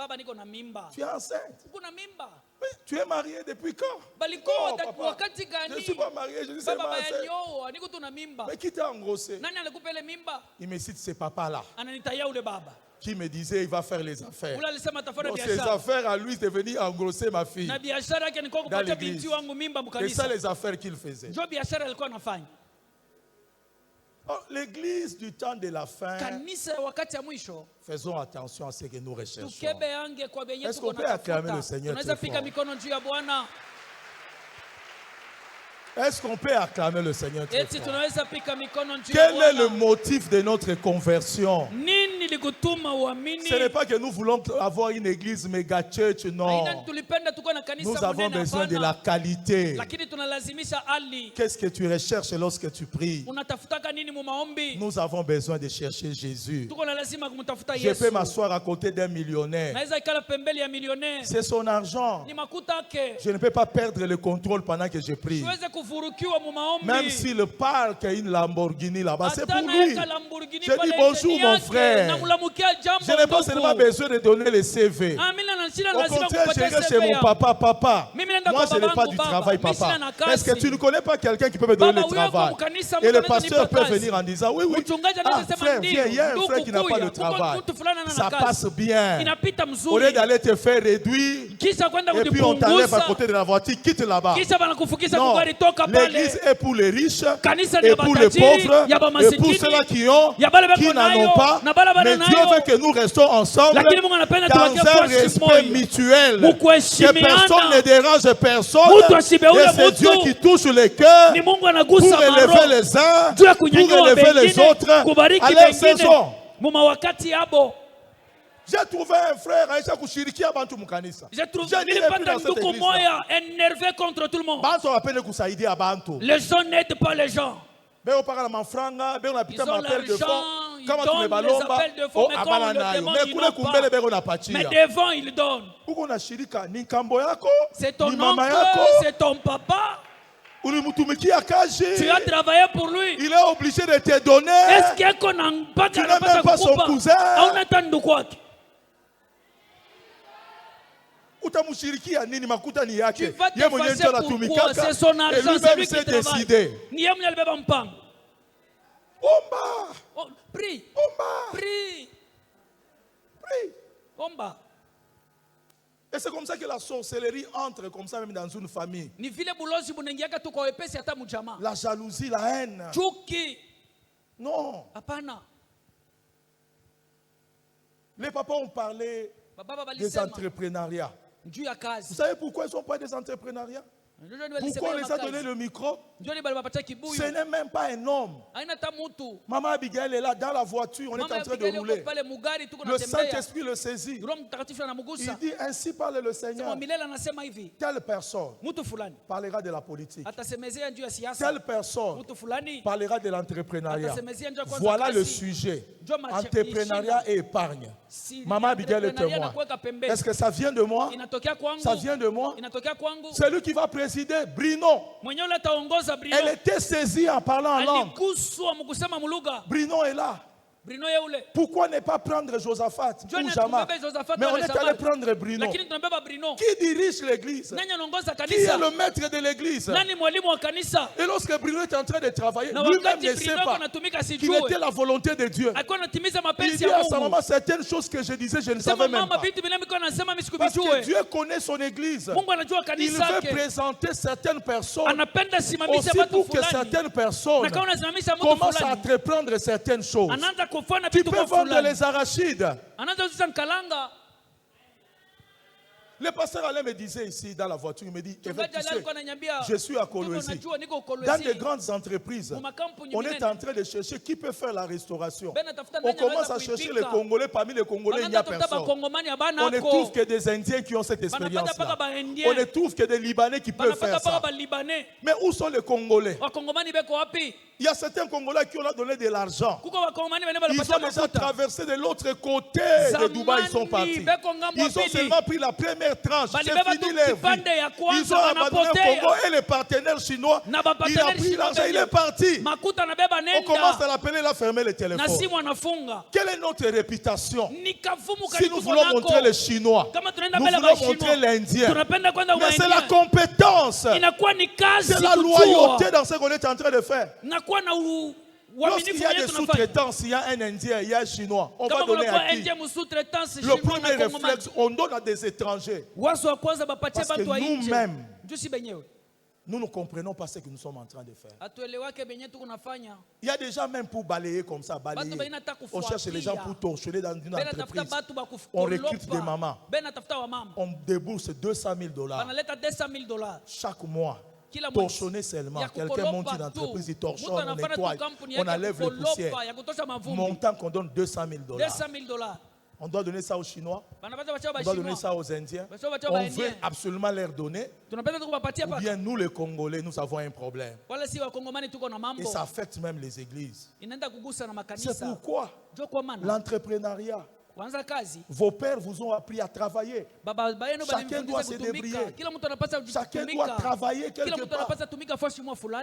Speaker 1: Tu es enceinte? Mais tu es marié depuis quand? Oh, papa, je ne suis pas marié, je ne sais pas enceinte. Mais qui t'a engrossé? Il me cite ce papa-là qui me disait il va faire les affaires. Donc, ses affaires à lui, c'est de venir engrosser ma fille dans l'église. C'est ça les affaires qu'il faisait. Oh, l'église du temps de la fin, faisons attention à ce que nous recherchons. Est-ce qu'on peut acclamer le Seigneur très fort? Est-ce qu'on peut acclamer le Seigneur très fort? Quel est le motif de notre conversion? Ce n'est pas que nous voulons avoir une église méga church, non. Nous avons besoin de la qualité. Qu'est-ce que tu recherches lorsque tu pries? Nous avons besoin de chercher Jésus. Je peux m'asseoir à côté d'un millionnaire. C'est son argent. Je ne peux pas perdre le contrôle pendant que je prie. Même s'il parque une Lamborghini là-bas, c'est pour lui. Je dis bonjour mon frère. Je n'ai pas seulement besoin de donner le CV. Au contraire, je vais chez mon papa. Papa, moi je n'ai pas du travail, papa. Est-ce que tu ne connais pas quelqu'un qui peut me donner le travail? Et le pasteur peut venir en disant oui, oui. Ah frère, viens, il y a un frère qui n'a pas de travail. Ça passe bien. Au lieu d'aller te faire réduire, et puis on t'enlève à côté de la voiture, quitte là-bas. Non. L'église est pour les riches, et pour les pauvres, et pour ceux-là qui ont, qui n'en ont pas. Mais Dieu veut que nous restons ensemble dans un respect mutuel. Que personne ne dérange personne. Et c'est Dieu qui touche les cœurs pour élever les uns, pour élever les autres à leur saison. J'ai trouvé un frère, j'ai trouvé
Speaker 2: énervé contre tout le monde. Les gens n'aident pas les gens.
Speaker 1: Ils ont l'argent, ils donnent les appels de fonds, mais devant ils donnent. C'est ton oncle, c'est ton papa. Tu as travaillé pour lui. Il est obligé de te donner. Tu n'es même pas son cousin. Tu vas te passer pourquoi? C'est son argent, c'est lui qui travaille.
Speaker 2: Prie.
Speaker 1: Omba.
Speaker 2: Prie.
Speaker 1: Prie.
Speaker 2: Omba.
Speaker 1: Et c'est comme ça que la sorcellerie entre comme ça même dans une famille. La jalousie, la haine. Non. Les papas ont parlé des entrepreneuriats. Vous savez pourquoi ils ne sont pas des entrepreneuriats? Pourquoi on les a donné le micro? Ce n'est même pas un homme. Maman Abigail est là dans la voiture, on est en train de rouler. Le Saint-Esprit le saisit. Il dit ainsi parle le Seigneur. Telle personne parlera de la politique. Telle personne parlera de l'entrepreneuriat. Voilà le sujet. Entrepreneuriat et épargne. Maman Abigail est témoin. Est-ce que ça vient de moi? Ça vient de moi? C'est lui qui va présider Brino. Elle était saisie en parlant en langue. Brino est là. Pourquoi ne pas prendre Josaphat ou Jama? Mais on est allé prendre Brino. Qui dirige l'église? Qui est le maître de l'église? Et lorsque Brino est en train de travailler, lui-même ne sait pas qu'il était la volonté de Dieu. Il dit à sa maman certaines choses que je disais, je ne savais même pas. Parce que Dieu connaît son église. Il veut présenter certaines personnes aussi pour que certaines personnes commencent à entreprendre certaines choses. Tu peux vendre les arachides. Le pasteur Alain me disait ici dans la voiture, il me dit, tu sais, je suis à Kolwezi. Dans de grandes entreprises, on est en train de chercher qui peut faire la restauration. On commence à chercher les Congolais, parmi les Congolais, il n'y a personne. On ne trouve que des Indiens qui ont cette expérience-là. On ne trouve que des Libanais qui peuvent faire ça. Mais où sont les Congolais? Il y a certains Congolais qui ont donné de l'argent. Ils ont déjà traversé de l'autre côté de Dubaï, ils sont partis. Ils ont seulement pris la première tranche. C'est fini leur vie. Ils ont abandonné le Congo et le partenaire chinois. Il a pris l'argent, il est parti. On commence à l'appeler, il a fermé le téléphone. Quelle est notre réputation? Si nous voulons montrer les Chinois, nous voulons montrer l'Indien. Mais c'est la compétence. C'est la loyauté dans ce qu'on est en train de faire. Lorsqu'il y a des sous-traitants, il y a un Indien, il y a un Chinois, on va donner à qui? Le premier réflexe, on donne à des étrangers. Parce que nous-mêmes, nous ne comprenons pas ce que nous sommes en train de faire. Il y a des gens même pour balayer comme ça, balayer. On cherche les gens pour torcher dans une entreprise. On recrute des mamans. On débourse $200,000 chaque mois. Torchonner seulement. Quelqu'un monte une entreprise, il torchonne, on nettoie, on enlève les poussières. Montant qu'on donne $200,000. On doit donner ça aux Chinois. On doit donner ça aux Indiens. On veut absolument leur donner. Ou bien nous les Congolais, nous avons un problème. Et ça affecte même les églises. C'est pourquoi l'entrepreneuriat. Vos pères vous ont appris à travailler. Chacun doit se débrouiller. Chacun doit travailler quelque part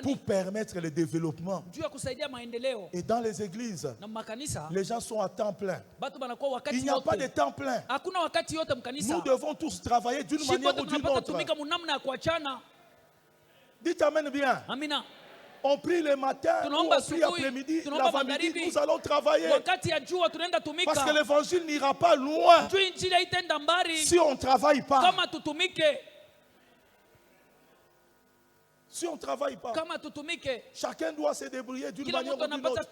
Speaker 1: pour permettre le développement. Et dans les églises, les gens sont à temps plein. Il n'y a pas de temps plein. Nous devons tous travailler d'une manière ou d'une autre. Dites amen bien. On prie le matin, on prie l'après-midi, l'avant-midi, nous allons travailler. Parce que l'évangile n'ira pas loin si on ne travaille pas. Si on ne travaille pas, chacun doit se débrouiller d'une manière ou d'une autre.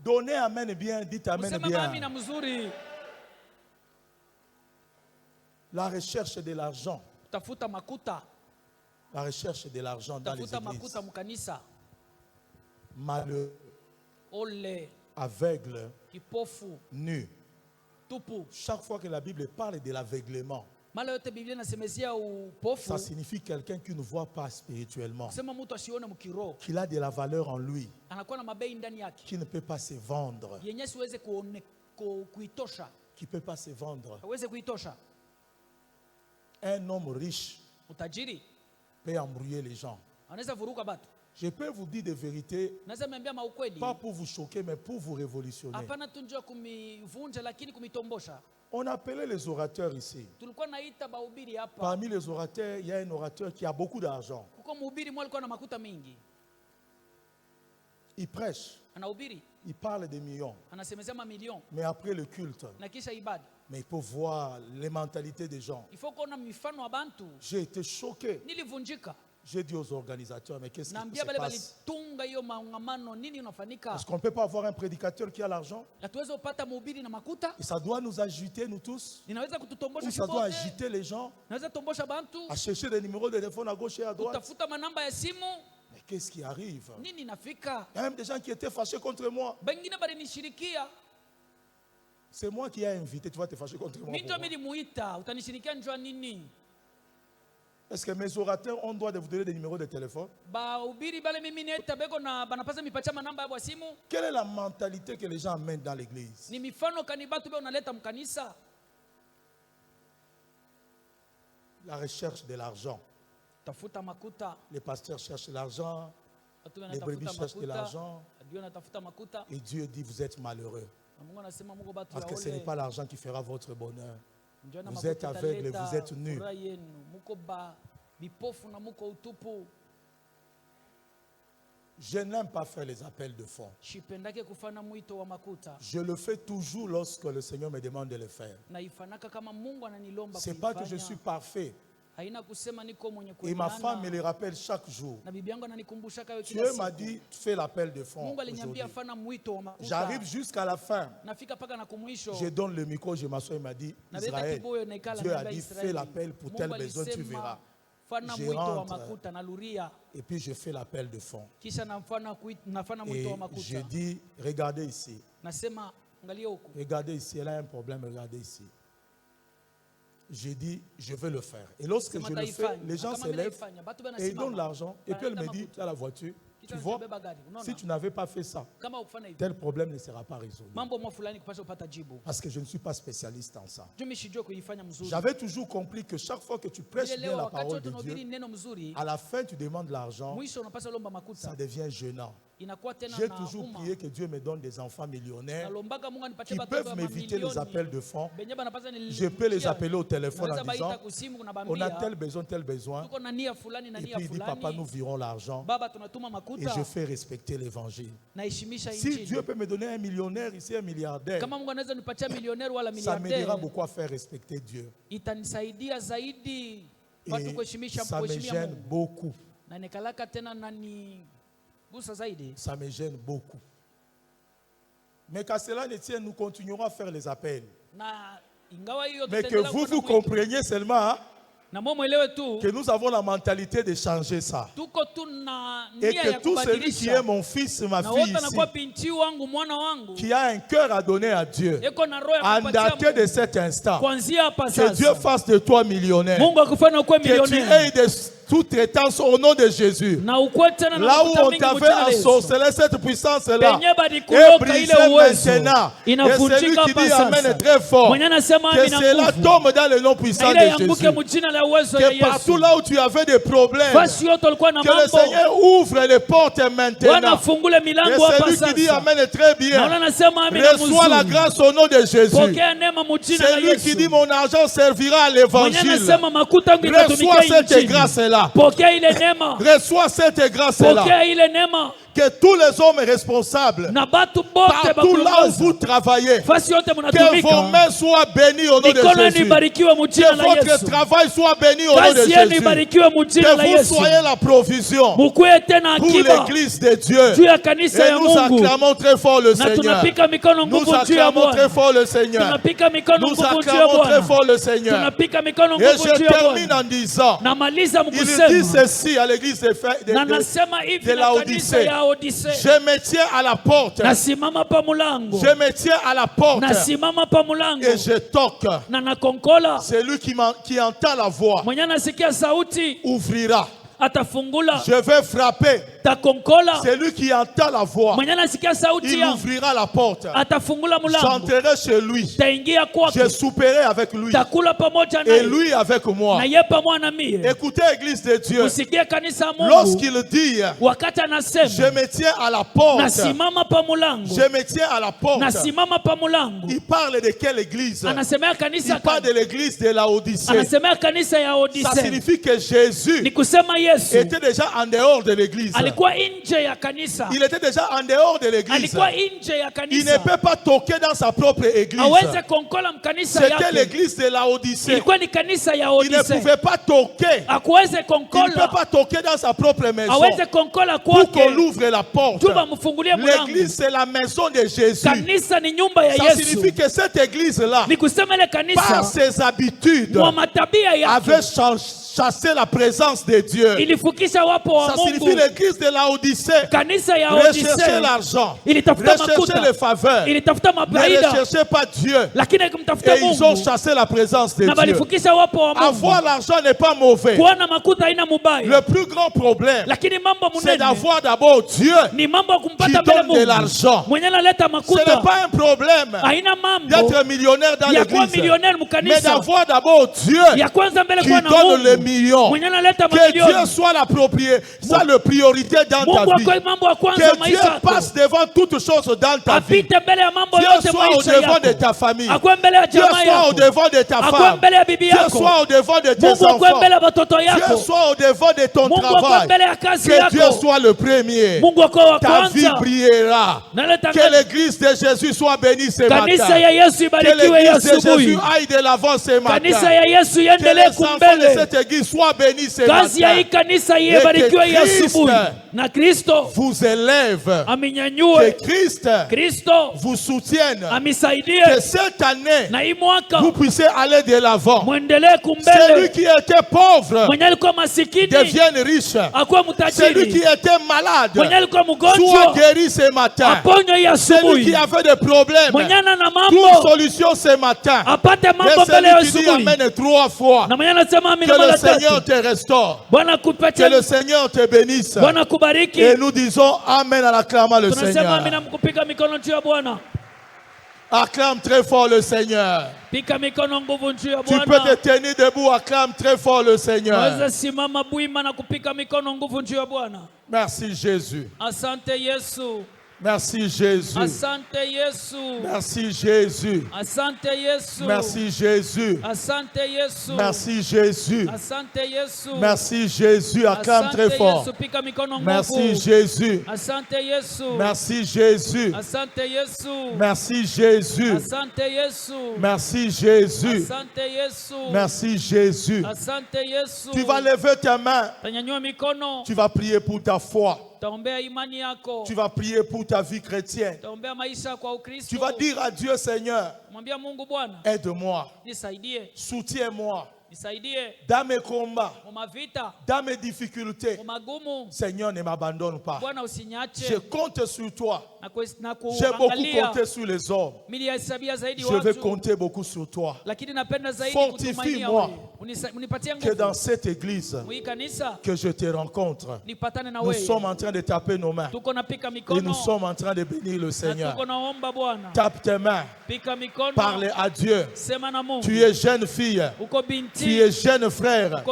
Speaker 1: Donnez amen bien, dites amen bien. La recherche de l'argent. La recherche de l'argent dans les églises. Malheureux, aveugle, nu. Chaque fois que la Bible parle de l'aveuglement, ça signifie quelqu'un qui ne voit pas spirituellement, qu'il a de la valeur en lui, qui ne peut pas se vendre, qui ne peut pas se vendre. Un homme riche peut embrouiller les gens. Je peux vous dire des vérités, pas pour vous choquer, mais pour vous révolutionner. On appelait les orateurs ici. Parmi les orateurs, il y a un orateur qui a beaucoup d'argent. Il prêche. Il parle des millions. Mais après le culte, Mais il faut voir les mentalités des gens. J'ai été choqué. J'ai dit aux organisateurs, mais qu'est-ce qui se passe? Est-ce qu'on ne peut pas avoir un prédicateur qui a l'argent? Et ça doit nous agiter, nous tous? Ou ça doit agiter les gens à chercher des numéros de téléphone à gauche et à droite? Mais qu'est-ce qui arrive? Il y a même des gens qui étaient fâchés contre moi. C'est moi qui ai invité, tu vas te fâcher contre moi. Est-ce que mes orateurs ont droit de vous donner des numéros de téléphone? Quelle est la mentalité que les gens amènent dans l'église? La recherche de l'argent. Les pasteurs cherchent l'argent, les brebis cherchent de l'argent. Et Dieu dit, vous êtes malheureux. Parce que ce n'est pas l'argent qui fera votre bonheur. Vous êtes aveugle, vous êtes nus. Je n'aime pas faire les appels de fonds. Je le fais toujours lorsque le Seigneur me demande de le faire. Ce n'est pas que je suis parfait. Et ma femme me le rappelle chaque jour. Dieu m'a dit, fais l'appel de fonds aujourd'hui. J'arrive jusqu'à la fin. Je donne le micro, je m'assois, il m'a dit, Israël, Dieu a dit, fais l'appel pour tel besoin, tu verras. Je rentre et puis je fais l'appel de fonds. Et je dis, regardez ici. Regardez ici, elle a un problème, regardez ici. J'ai dit, je vais le faire. Et lorsque je le fais, les gens se lèvent et ils donnent l'argent. Et puis elle me dit, tu as la voiture. Tu vois, si tu n'avais pas fait ça, tel problème ne sera pas résolu. Parce que je ne suis pas spécialiste en ça. J'avais toujours compris que chaque fois que tu prêches bien la parole de Dieu, à la fin tu demandes l'argent, ça devient gênant. J'ai toujours prié que Dieu me donne des enfants millionnaires qui peuvent m'éviter les appels de fonds. Je peux les appeler au téléphone en disant, on a tel besoin. Et puis il dit, papa, nous virons l'argent. Et je fais respecter l'évangile. Si Dieu peut me donner un millionnaire ici, un milliardaire, ça m'aidera beaucoup à faire respecter Dieu. Et ça me gêne beaucoup. Ça me gêne beaucoup. Mais qu'à cela ne tienne, nous continuerons à faire les appels. Mais que vous compreniez seulement que nous avons la mentalité de changer ça. Et que tout celui qui est mon fils, ma fille ici, qui a un cœur à donner à Dieu, en daté de cet instant, que Dieu fasse de toi millionnaire. Que tu aies des sous-traitance au nom de Jésus. Là où on t'avait ensorcelé cette puissance-là est brisée maintenant. Et celui qui dit Amen est très fort. Que cela tombe dans le nom puissant de Jésus. Que partout là où tu avais des problèmes, que le Seigneur ouvre les portes maintenant. Et celui qui dit Amen est très bien. Reçois la grâce au nom de Jésus. Celui qui dit mon argent servira à l'évangile. Reçois cette grâce-là. Reçois cette grâce-là. Que tous les hommes responsables, partout là où vous travaillez, que vos mains soient bénies au nom de Jésus. Que votre travail soit béni au nom de Jésus. Que vous soyez la provision pour l'église de Dieu. Et nous acclamons très fort le Seigneur. Nous acclamons très fort le Seigneur. Nous acclamons très fort le Seigneur. Et je termine en disant, il dit ceci à l'église de Laodicée. Je me tiens à la porte. Je me tiens à la porte. Et je toque. Celui qui entend la voix ouvrira. Je vais frapper. Celui qui entend la voix, il ouvrira la porte. J'entrerai chez lui. Je souperai avec lui. Et lui avec moi. Écoutez, Église de Dieu. Lorsqu'il dit, je me tiens à la porte. Je me tiens à la porte. Il parle de quelle église? Il parle de l'église de Laodicée. Ça signifie que Jésus était déjà en dehors de l'église. Il était déjà en dehors de l'église. Il ne peut pas toquer dans sa propre église. C'était l'église de Laodicée. Il ne pouvait pas toquer. Il ne peut pas toquer dans sa propre maison pour qu'on ouvre la porte. L'église, c'est la maison de Jésus. Ça signifie que cette église-là, par ses habitudes, avait chasser la présence de Dieu. Ça signifie l'église de Laodicée rechercher l'argent, rechercher les faveurs, ne rechercher pas Dieu. Et ils ont chassé la présence de Dieu. Avoir l'argent n'est pas mauvais. Le plus grand problème, c'est d'avoir d'abord Dieu qui donne de l'argent. Ce n'est pas un problème d'être millionnaire dans l'église, mais d'avoir d'abord Dieu qui donne le millions. Que Dieu soit la priorité dans ta vie. Que Dieu passe devant toutes choses dans ta vie. Dieu soit au devant de ta famille. Dieu soit au devant de ta femme. Dieu soit au devant de tes enfants. Dieu soit au devant de ton travail. Que Dieu soit le premier. Ta vie brillera. Que l'église de Jésus soit bénie ce matin. Que l'église de Jésus aille de l'avant ce matin. Que les enfants de cette église soient bénis ce matin. Et que Christ vous élève. Que Christ vous soutienne. Que cette année, vous puissiez aller de l'avant. Celui qui était pauvre devienne riche. Celui qui était malade soit guéri ce matin. Celui qui avait des problèmes trouve solution ce matin. Et celui qui dit amen 3 fois. Que le Seigneur te restaure. Que le Seigneur te bénisse. Et nous disons amen en acclamant le Seigneur. Acclame très fort le Seigneur. Tu peux te tenir debout, acclame très fort le Seigneur. Merci Jésus. Merci Jésus.
Speaker 2: Asante Yesu.
Speaker 1: Merci Jésus.
Speaker 2: Asante Yesu.
Speaker 1: Merci Jésus.
Speaker 2: Asante Yesu.
Speaker 1: Merci Jésus.
Speaker 2: Asante Yesu.
Speaker 1: Merci Jésus. Acclame très fort. Merci Jésus.
Speaker 2: Asante Yesu.
Speaker 1: Merci Jésus.
Speaker 2: Asante Yesu.
Speaker 1: Merci Jésus.
Speaker 2: Asante Yesu.
Speaker 1: Merci Jésus.
Speaker 2: Asante Yesu.
Speaker 1: Merci Jésus.
Speaker 2: Asante Yesu.
Speaker 1: Tu vas lever ta main. Tu vas prier pour ta foi. Tu vas prier pour ta vie chrétienne. Tu vas dire à Dieu, Seigneur, aide-moi, soutiens-moi. Dans mes combats, dans mes difficultés, Seigneur, ne m'abandonne pas. Je compte sur toi. J'ai beaucoup compté sur les hommes. Je vais compter beaucoup sur toi. Fortifie-moi que dans cette église que je te rencontre, nous sommes en train de taper nos mains et nous sommes en train de bénir le Seigneur. Tape tes mains. Parle à Dieu. Tu es jeune fille. Tu es jeune frère.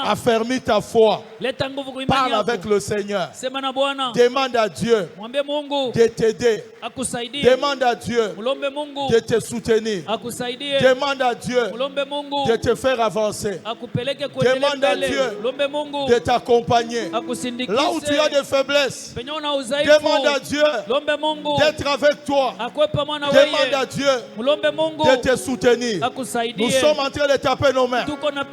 Speaker 1: Affermis ta foi. Parle avec le Seigneur. Demande à Dieu de t'aider. Demande à Dieu de te soutenir. Demande à Dieu de te faire avancer. Demande à Dieu de t'accompagner. Là où tu as des faiblesses, demande à Dieu d'être avec toi. Demande à Dieu de te soutenir. Nous sommes en train de taper nos mains.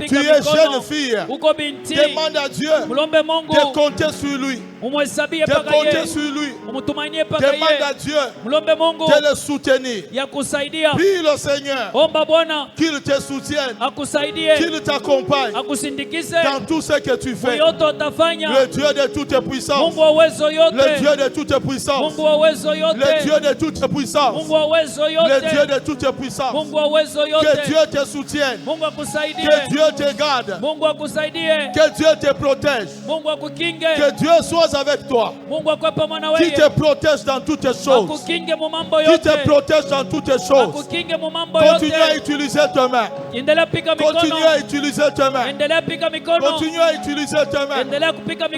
Speaker 1: Tu es jeune fille. Demande à Dieu de compter sur lui. De compter sur lui. Demande à Dieu de le soutenir. Prie le Seigneur qu'il te soutienne, qu'il t'accompagne dans tout ce que tu fais. Le Dieu de toute puissance, le Dieu de toute puissance, le Dieu de toute puissance, le Dieu de toute puissance. Que Dieu te soutienne, que Dieu te garde, que Dieu te protège, que Dieu soit avec toi, qui te protège dans toutes choses, qui te protège dans toutes choses. Continue à utiliser tes mains. Continue à utiliser tes mains. Continue à utiliser tes mains.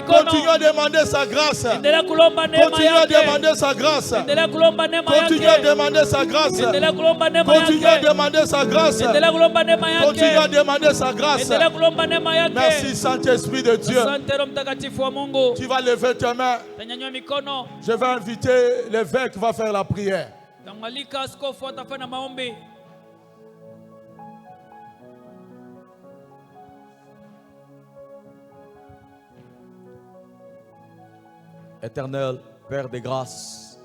Speaker 1: Continue à demander sa grâce. Continue à demander sa grâce. Continue à demander sa grâce. Continue à demander sa grâce. Continue à demander sa grâce. Merci Saint-Esprit de Dieu. Tu vas lever Levez tes mains. Je vais inviter l'évêque qui va faire la prière. Éternel Père de grâce,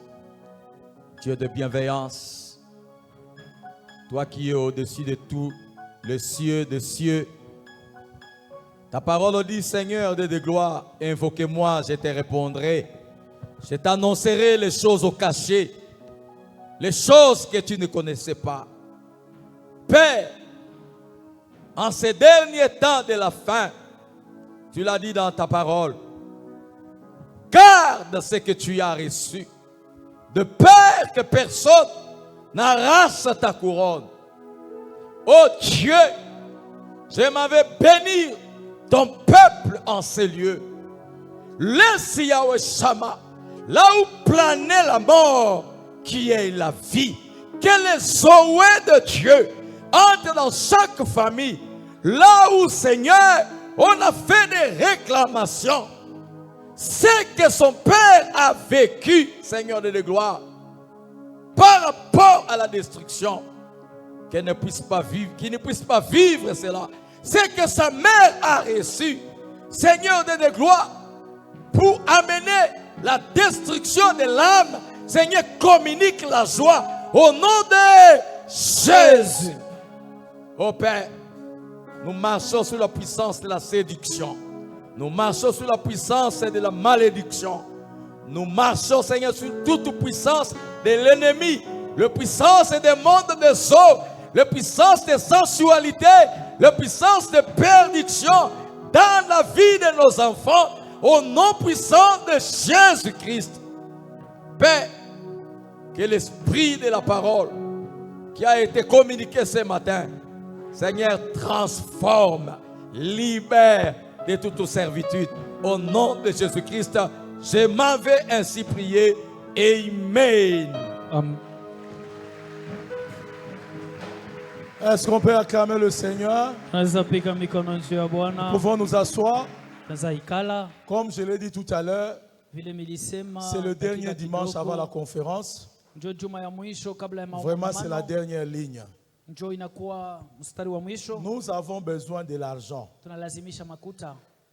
Speaker 1: Dieu de bienveillance, toi qui es au-dessus de tout, les cieux des cieux, ta parole dit, Seigneur de gloire, invoquez-moi, je te répondrai. Je t'annoncerai les choses au cachet, les choses que tu ne connaissais pas. Père, en ces derniers temps de la fin, tu l'as dit dans ta parole, garde ce que tu as reçu, de peur que personne n'arrache ta couronne. Oh Dieu, je m'avais béni ton peuple en ces lieux. Laisse Yahweh Shama, là où planait la mort, qui est la vie. Que les souhaits de Dieu entrent dans chaque famille. Là où, Seigneur, on a fait des réclamations. Ce que son père a vécu, Seigneur de gloire, par rapport à la destruction, qu'il ne puisse pas vivre cela. C'est que sa mère a reçu, Seigneur de gloire, pour amener la destruction de l'âme. Seigneur, communique la joie au nom de Jésus. Oh Père, nous marchons sous la puissance de la séduction. Nous marchons sous la puissance de la malédiction. Nous marchons, Seigneur, sur toute puissance de l'ennemi. La puissance des mondes des eaux. La puissance de sensualité. La puissance de perdition dans la vie de nos enfants. Au nom puissant de Jésus-Christ. Père, que l'esprit de la parole qui a été communiqué ce matin, Seigneur, transforme, libère de toute servitude. Au nom de Jésus-Christ, je m'en vais ainsi prier. Amen. Est-ce qu'on peut acclamer le Seigneur? Nous pouvons nous asseoir. Comme je l'ai dit tout à l'heure, c'est le dernier dimanche avant la conférence. Vraiment, c'est la dernière ligne. Nous avons besoin de l'argent.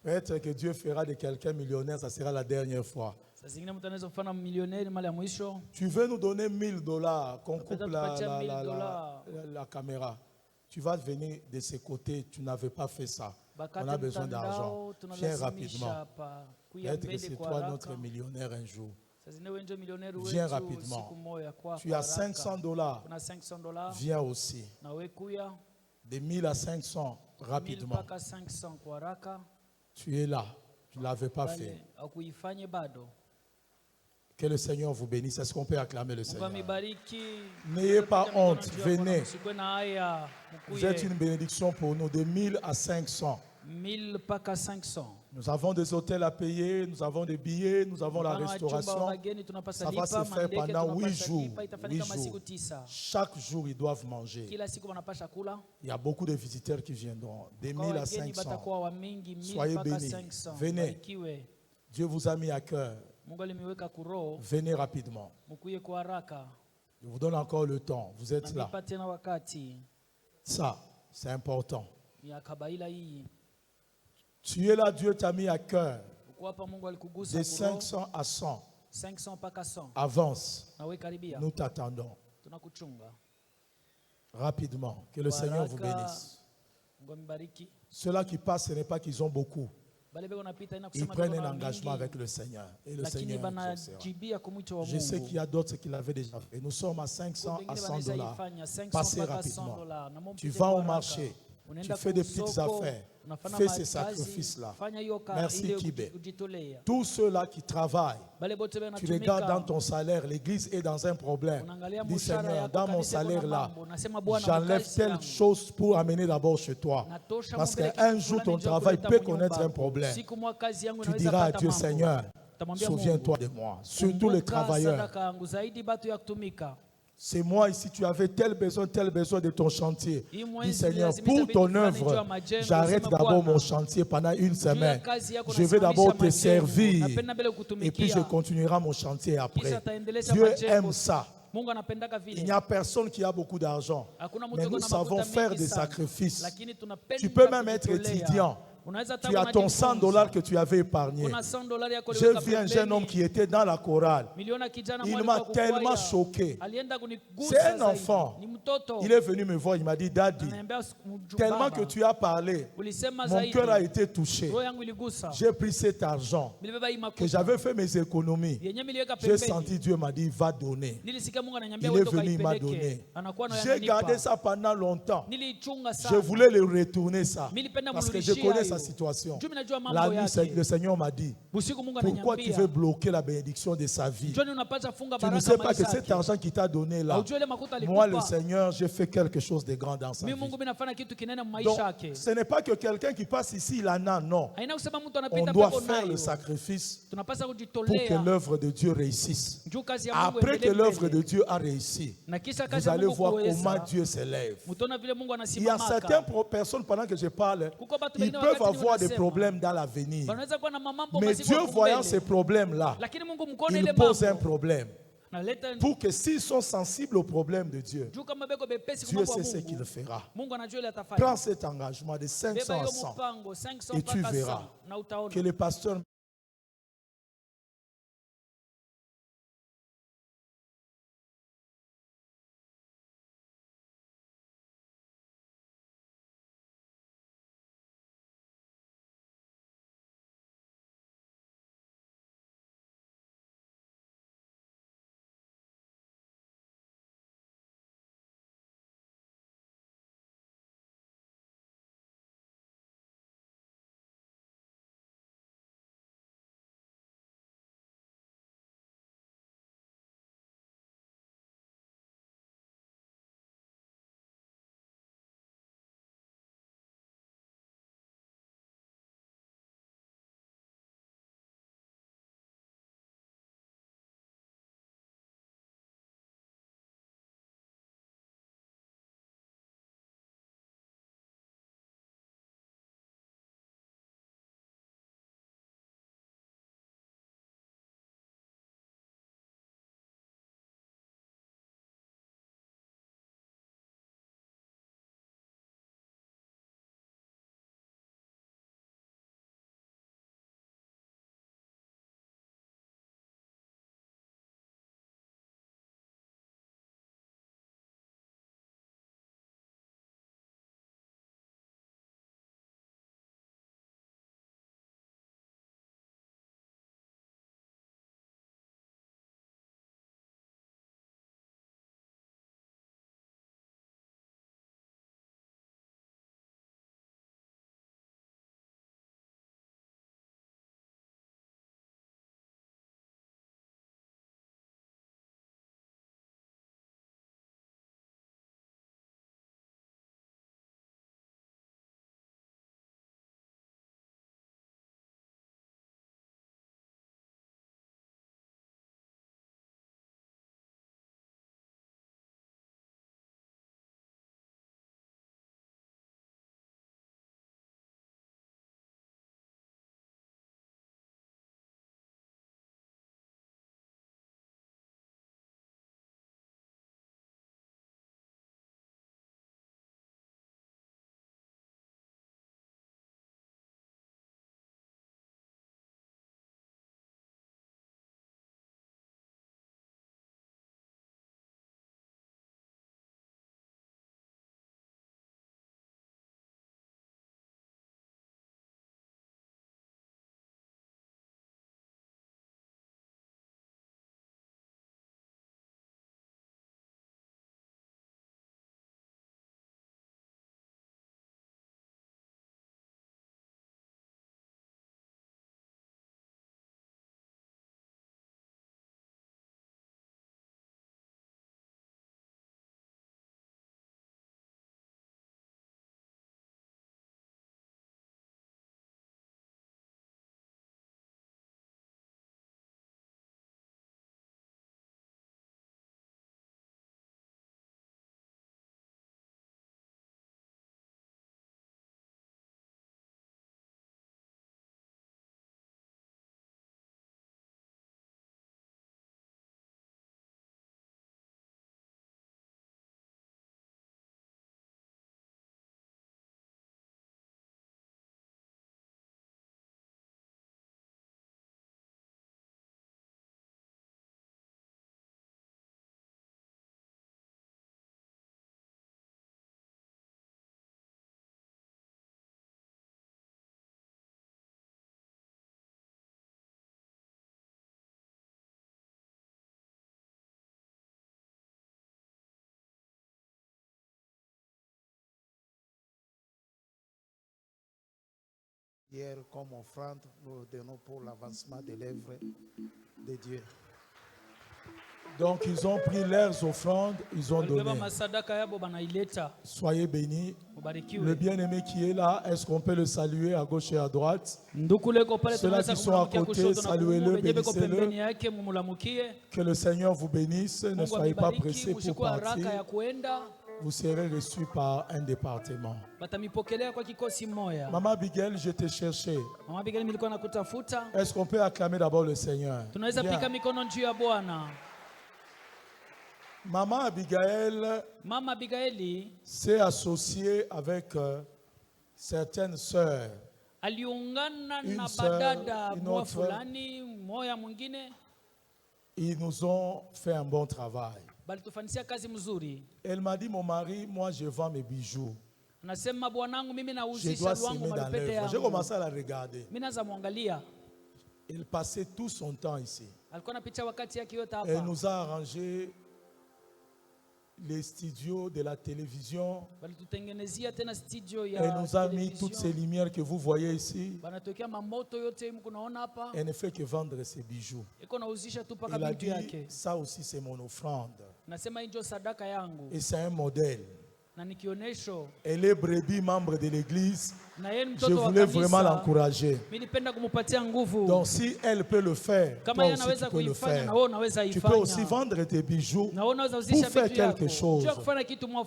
Speaker 1: Peut-être que Dieu fera de quelqu'un millionnaire, ça sera la dernière fois. Tu veux nous donner $1000 qu'on coupe la caméra. Tu vas venir de ce côté, tu n'avais pas fait ça. On a besoin d'argent. Viens rapidement. Peut-être que c'est toi notre millionnaire un jour. Viens rapidement. Tu as $500. Viens aussi. De 1000 à 500 rapidement. Tu es là. Tu ne l'avais pas fait. Que le Seigneur vous bénisse. Est-ce qu'on peut acclamer le Seigneur? N'ayez pas honte. Venez. Vous êtes une bénédiction pour nous. De 1000 à 500. Nous avons des hôtels à payer, nous avons des billets, nous avons la restauration. Ça va se faire pendant 8 jours. Chaque jour, ils doivent manger. Il y a beaucoup de visiteurs qui viendront. Des 1000 à 500. Soyez bénis. Venez. Dieu vous a mis à cœur. Venez rapidement. Je vous donne encore le temps. Vous êtes là. Ça, c'est important. Tu es là, Dieu t'a mis à cœur. De 500 à 100. Avance. Nous t'attendons. Rapidement. Que le Seigneur vous bénisse. Ceux-là qui passent, ce n'est pas qu'ils ont beaucoup. Ils prennent un engagement avec le Seigneur. Et le Seigneur exaucera. Je sais qu'il y a d'autres qui l'avaient déjà fait. Nous sommes à 500 à $100. Passez rapidement. Tu vas au marché. Tu fais des petites affaires. Fais ces sacrifices-là. Merci Kibé. Tous ceux-là qui travaillent, tu regardes dans ton salaire, l'église est dans un problème. Dis Seigneur, dans mon salaire-là, j'enlève telle chose pour amener d'abord chez toi. Parce qu'un jour, ton travail peut connaître un problème. Tu diras à Dieu, Seigneur, souviens-toi de moi. Surtout les travailleurs. C'est moi ici, tu avais tel besoin de ton chantier. Dis Seigneur, pour ton œuvre, j'arrête d'abord mon chantier pendant une semaine. Je vais d'abord te servir et puis je continuerai mon chantier après. Dieu aime ça. Il n'y a personne qui a beaucoup d'argent, mais nous savons faire des sacrifices. Tu peux même être étudiant. Tu as ton $100 que tu avais épargné. J'ai vu un jeune homme qui était dans la chorale. Il m'a tellement choqué. C'est un enfant. Il est venu me voir, il m'a dit, Daddy, tellement que tu as parlé, mon cœur a été touché. J'ai pris cet argent que j'avais fait mes économies. J'ai senti Dieu m'a dit, va donner. Il est venu, il m'a donné. J'ai gardé ça pendant longtemps. Je voulais le retourner ça. Parce que je connais sa situation. La nuit, le Seigneur m'a dit, pourquoi tu veux bloquer la bénédiction de sa vie? Tu ne sais pas que cet argent qu'il t'a donné là, moi le Seigneur, j'ai fait quelque chose de grand dans sa vie. Donc, ce n'est pas que quelqu'un qui passe ici, il en a, non. On doit faire le sacrifice pour que l'œuvre de Dieu réussisse. Après que l'œuvre de Dieu a réussi, vous allez voir comment Dieu s'élève. Il y a certaines personnes, pendant que je parle, ils peuvent avoir des problèmes dans l'avenir. Mais Dieu, voyant ces problèmes-là, il pose un problème. Pour que s'ils sont sensibles au problème de Dieu, Dieu sait ce qu'il fera. Prends cet engagement de 500 à 100 et tu verras que les pasteurs
Speaker 3: Hier, comme offrande, nous donnons pour l'avancement de l'œuvre de Dieu.
Speaker 1: Donc ils ont pris leurs offrandes, ils ont donné. Soyez bénis. Le bien-aimé qui est là, est-ce qu'on peut le saluer à gauche et à droite? Ceux-là qui sont à côté, saluez-le, bénissez-le. Que le Seigneur vous bénisse. Ne soyez pas pressés pour partir. Vous serez reçus par un département. Maman Abigail, je t'ai cherché. Est-ce qu'on peut acclamer d'abord le Seigneur? Maman Abigail s'est associée avec certaines sœurs. Une sœur, une autre. Ils nous ont fait un bon travail. Elle m'a dit, mon mari, moi je vends mes bijoux. Je dois s'aimer dans l'œuvre. J'ai commencé à la regarder. Elle passait tout son temps ici. Elle nous a arrangé les studios de la télévision. Elle nous a mis toutes ces lumières que vous voyez ici. Elle ne fait que vendre ses bijoux. Elle a dit, ça aussi c'est mon offrande. Et c'est un modèle. Elle est brebis, membre de l'église. Je voulais vraiment l'encourager. Donc si elle peut le faire, toi aussi tu peux le faire. Tu peux aussi vendre tes bijoux pour faire quelque chose.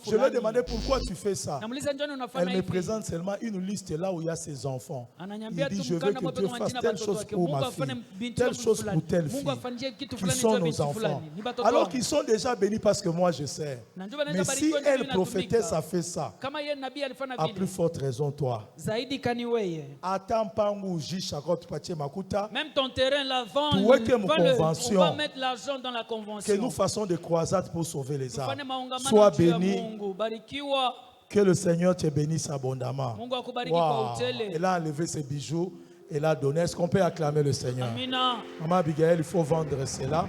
Speaker 1: Je lui ai demandé pourquoi tu fais ça. Elle me présente seulement une liste là où il y a ses enfants. Il dit, je veux que Dieu fasse telle chose pour ma fille, telle chose pour telle fille, qui sont nos enfants. Alors qu'ils sont déjà bénis parce que moi je sais. Mais si elle prophétesse, ça fait ça. À plus forte raison, toi.
Speaker 2: Même ton terrain, la vente, on va mettre l'argent dans la convention.
Speaker 1: Que nous fassons des croisades pour sauver les âmes. Sois béni. Que le Seigneur te bénisse abondamment. Wow. Elle a enlevé ses bijoux. Elle a donné. Est-ce qu'on peut acclamer le Seigneur? Maman Abigail, il faut vendre cela.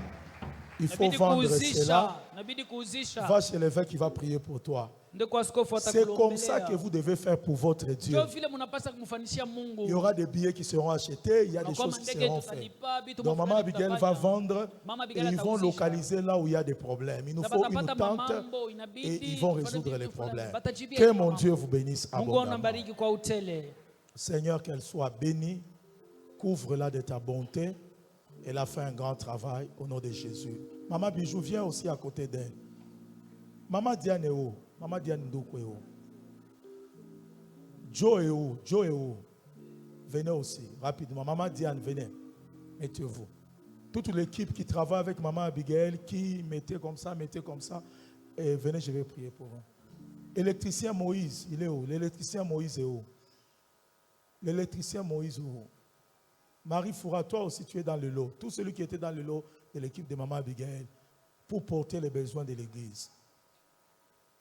Speaker 1: Il faut vendre cela. Va chez l'évêque qui va prier pour toi. C'est comme ça que vous devez faire pour votre Dieu. Il y aura des billets qui seront achetés, il y a des choses qui seront faites. Donc Maman Abigail va vendre et ils vont localiser là où il y a des problèmes. Il nous faut une tente et ils vont résoudre les problèmes. Que mon Dieu vous bénisse abondamment. Seigneur, qu'elle soit bénie, couvre-la de ta bonté. Elle a fait un grand travail au nom de Jésus. Maman Bijou, viens aussi à côté d'elle. Maman Diane est où? Maman Diane Ndoukou est où? Joe est où? Joe est où? Venez aussi, rapidement. Maman Diane, venez. Mettez-vous. Toute l'équipe qui travaille avec Maman Abigail, qui mettait comme ça. Et venez, je vais prier pour vous. Électricien Moïse, il est où? L'électricien Moïse est où? L'électricien Moïse est où? Marie Foura, toi aussi tu es dans le lot. Tout celui qui était dans le lot de l'équipe de Maman Abigail pour porter les besoins de l'église.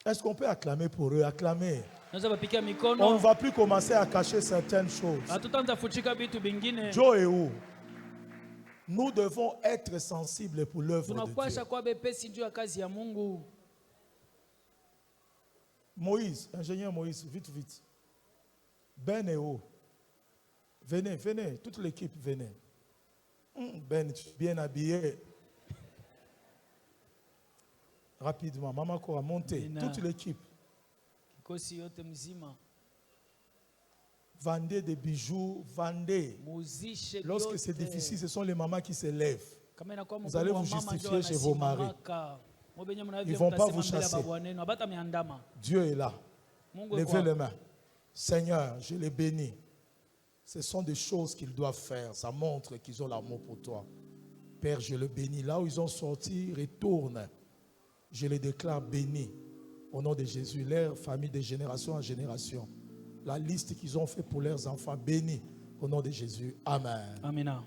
Speaker 1: Est-ce qu'on peut acclamer pour eux? Acclamer. On ne va plus commencer à cacher certaines choses. Joe est où? Nous devons être sensibles pour l'œuvre de Dieu. Moïse, ingénieur Moïse, vite. Ben est où? Venez, toute l'équipe, venez. Ben, bien habillé. Rapidement, Maman Kora, montez, toute l'équipe. Vendez des bijoux, vendez. Lorsque c'est difficile, ce sont les mamans qui se lèvent. Vous allez vous justifier chez vos maris. Ils ne vont pas vous chasser. Dieu est là. Levez les mains. Seigneur, je les bénis. Ce sont des choses qu'ils doivent faire. Ça montre qu'ils ont l'amour pour toi. Père, je les bénis. Là où ils ont sorti, retourne. Je les déclare bénis. Au nom de Jésus, leur famille de génération en génération. La liste qu'ils ont fait pour leurs enfants, bénis. Au nom de Jésus. Amen.
Speaker 2: Amen.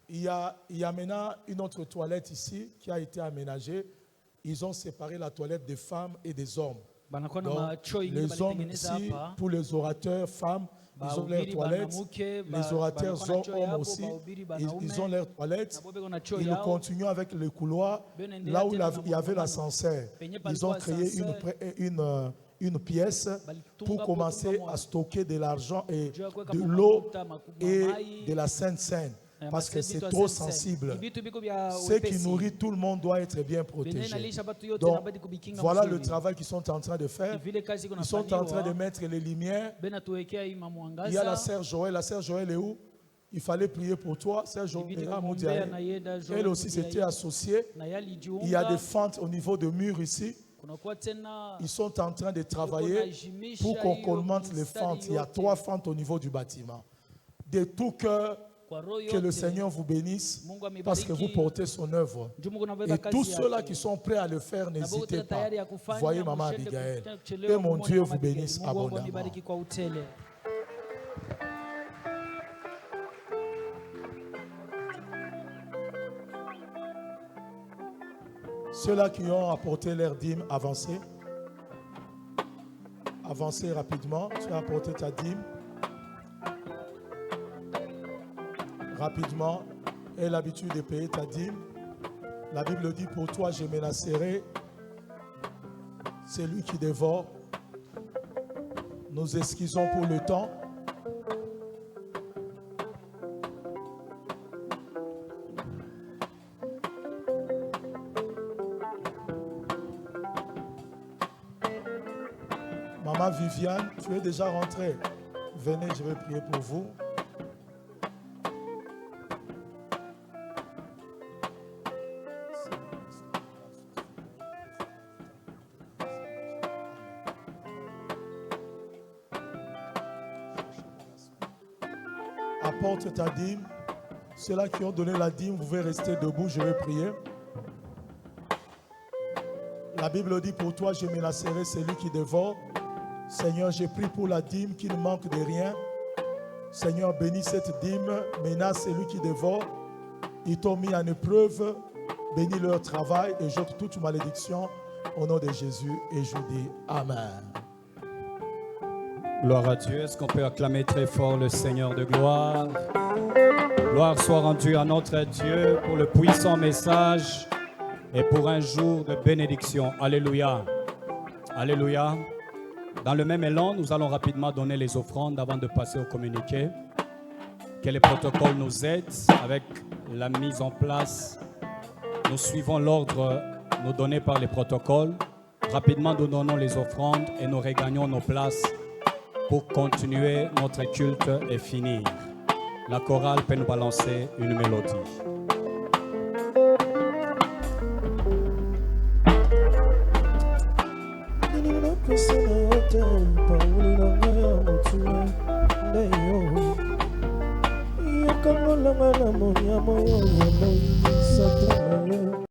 Speaker 1: Il y a maintenant une autre toilette ici qui a été aménagée. Ils ont séparé la toilette des femmes et des hommes. Donc, les hommes ici, pour les orateurs femmes, ils ont leurs toilettes. Les orateurs hommes aussi, ils ont leurs toilettes. Et nous continuons avec le couloir. Là où il y avait l'ascenseur, ils ont créé
Speaker 3: une pièce pour commencer à stocker de l'argent et de l'eau et de la Sainte Seine. Parce que c'est trop sensible. Ce qui nourrit tout le monde doit être bien protégé. Donc, voilà le travail qu'ils sont en train de faire. Ils sont en train de mettre les lumières. Il y a la sœur Joël. La sœur Joël est où? Il fallait prier pour toi. Sœur Joël, elle aussi s'était associée. Il y a des fentes au niveau de murs ici. Ils sont en train de travailler pour qu'on commente les fentes. Il y a 3 fentes au niveau du bâtiment. De tout cœur, que le Seigneur vous bénisse parce que vous portez son œuvre. Et tous ceux-là qui sont prêts à le faire, n'hésitez pas. Voyez Maman Abigail. Que mon Dieu vous bénisse abondamment. Ceux-là qui ont apporté leur dîme, avancez. Avancez rapidement. Tu as apporté ta dîme. Rapidement, aie l'habitude de payer ta dîme. La Bible dit, pour toi, je menacerai celui qui dévore. Nous excusons pour le temps. Maman Viviane, tu es déjà rentrée. Venez, je vais prier pour vous. Apporte ta dîme. Ceux-là qui ont donné la dîme, vous pouvez rester debout, je vais prier. La Bible dit, pour toi, je menacerai celui qui dévore. Seigneur, j'ai pris pour la dîme qui ne manque de rien. Seigneur, bénis cette dîme, menace celui qui dévore. Ils t'ont mis en épreuve, bénis leur travail et j'ôte toute malédiction au nom de Jésus. Et je dis Amen.
Speaker 4: Gloire à Dieu. Est-ce qu'on peut acclamer très fort le Seigneur de gloire? Gloire soit rendue à notre Dieu pour le puissant message et pour un jour de bénédiction. Alléluia. Alléluia. Dans le même élan, nous allons rapidement donner les offrandes avant de passer au communiqué. Que les protocoles nous aident avec la mise en place. Nous suivons l'ordre nous donné par les protocoles. Rapidement, nous donnons les offrandes et nous regagnons nos places pour continuer notre culte et finir. La chorale peut nous balancer une mélodie.
Speaker 5: Como la mala moya moya moya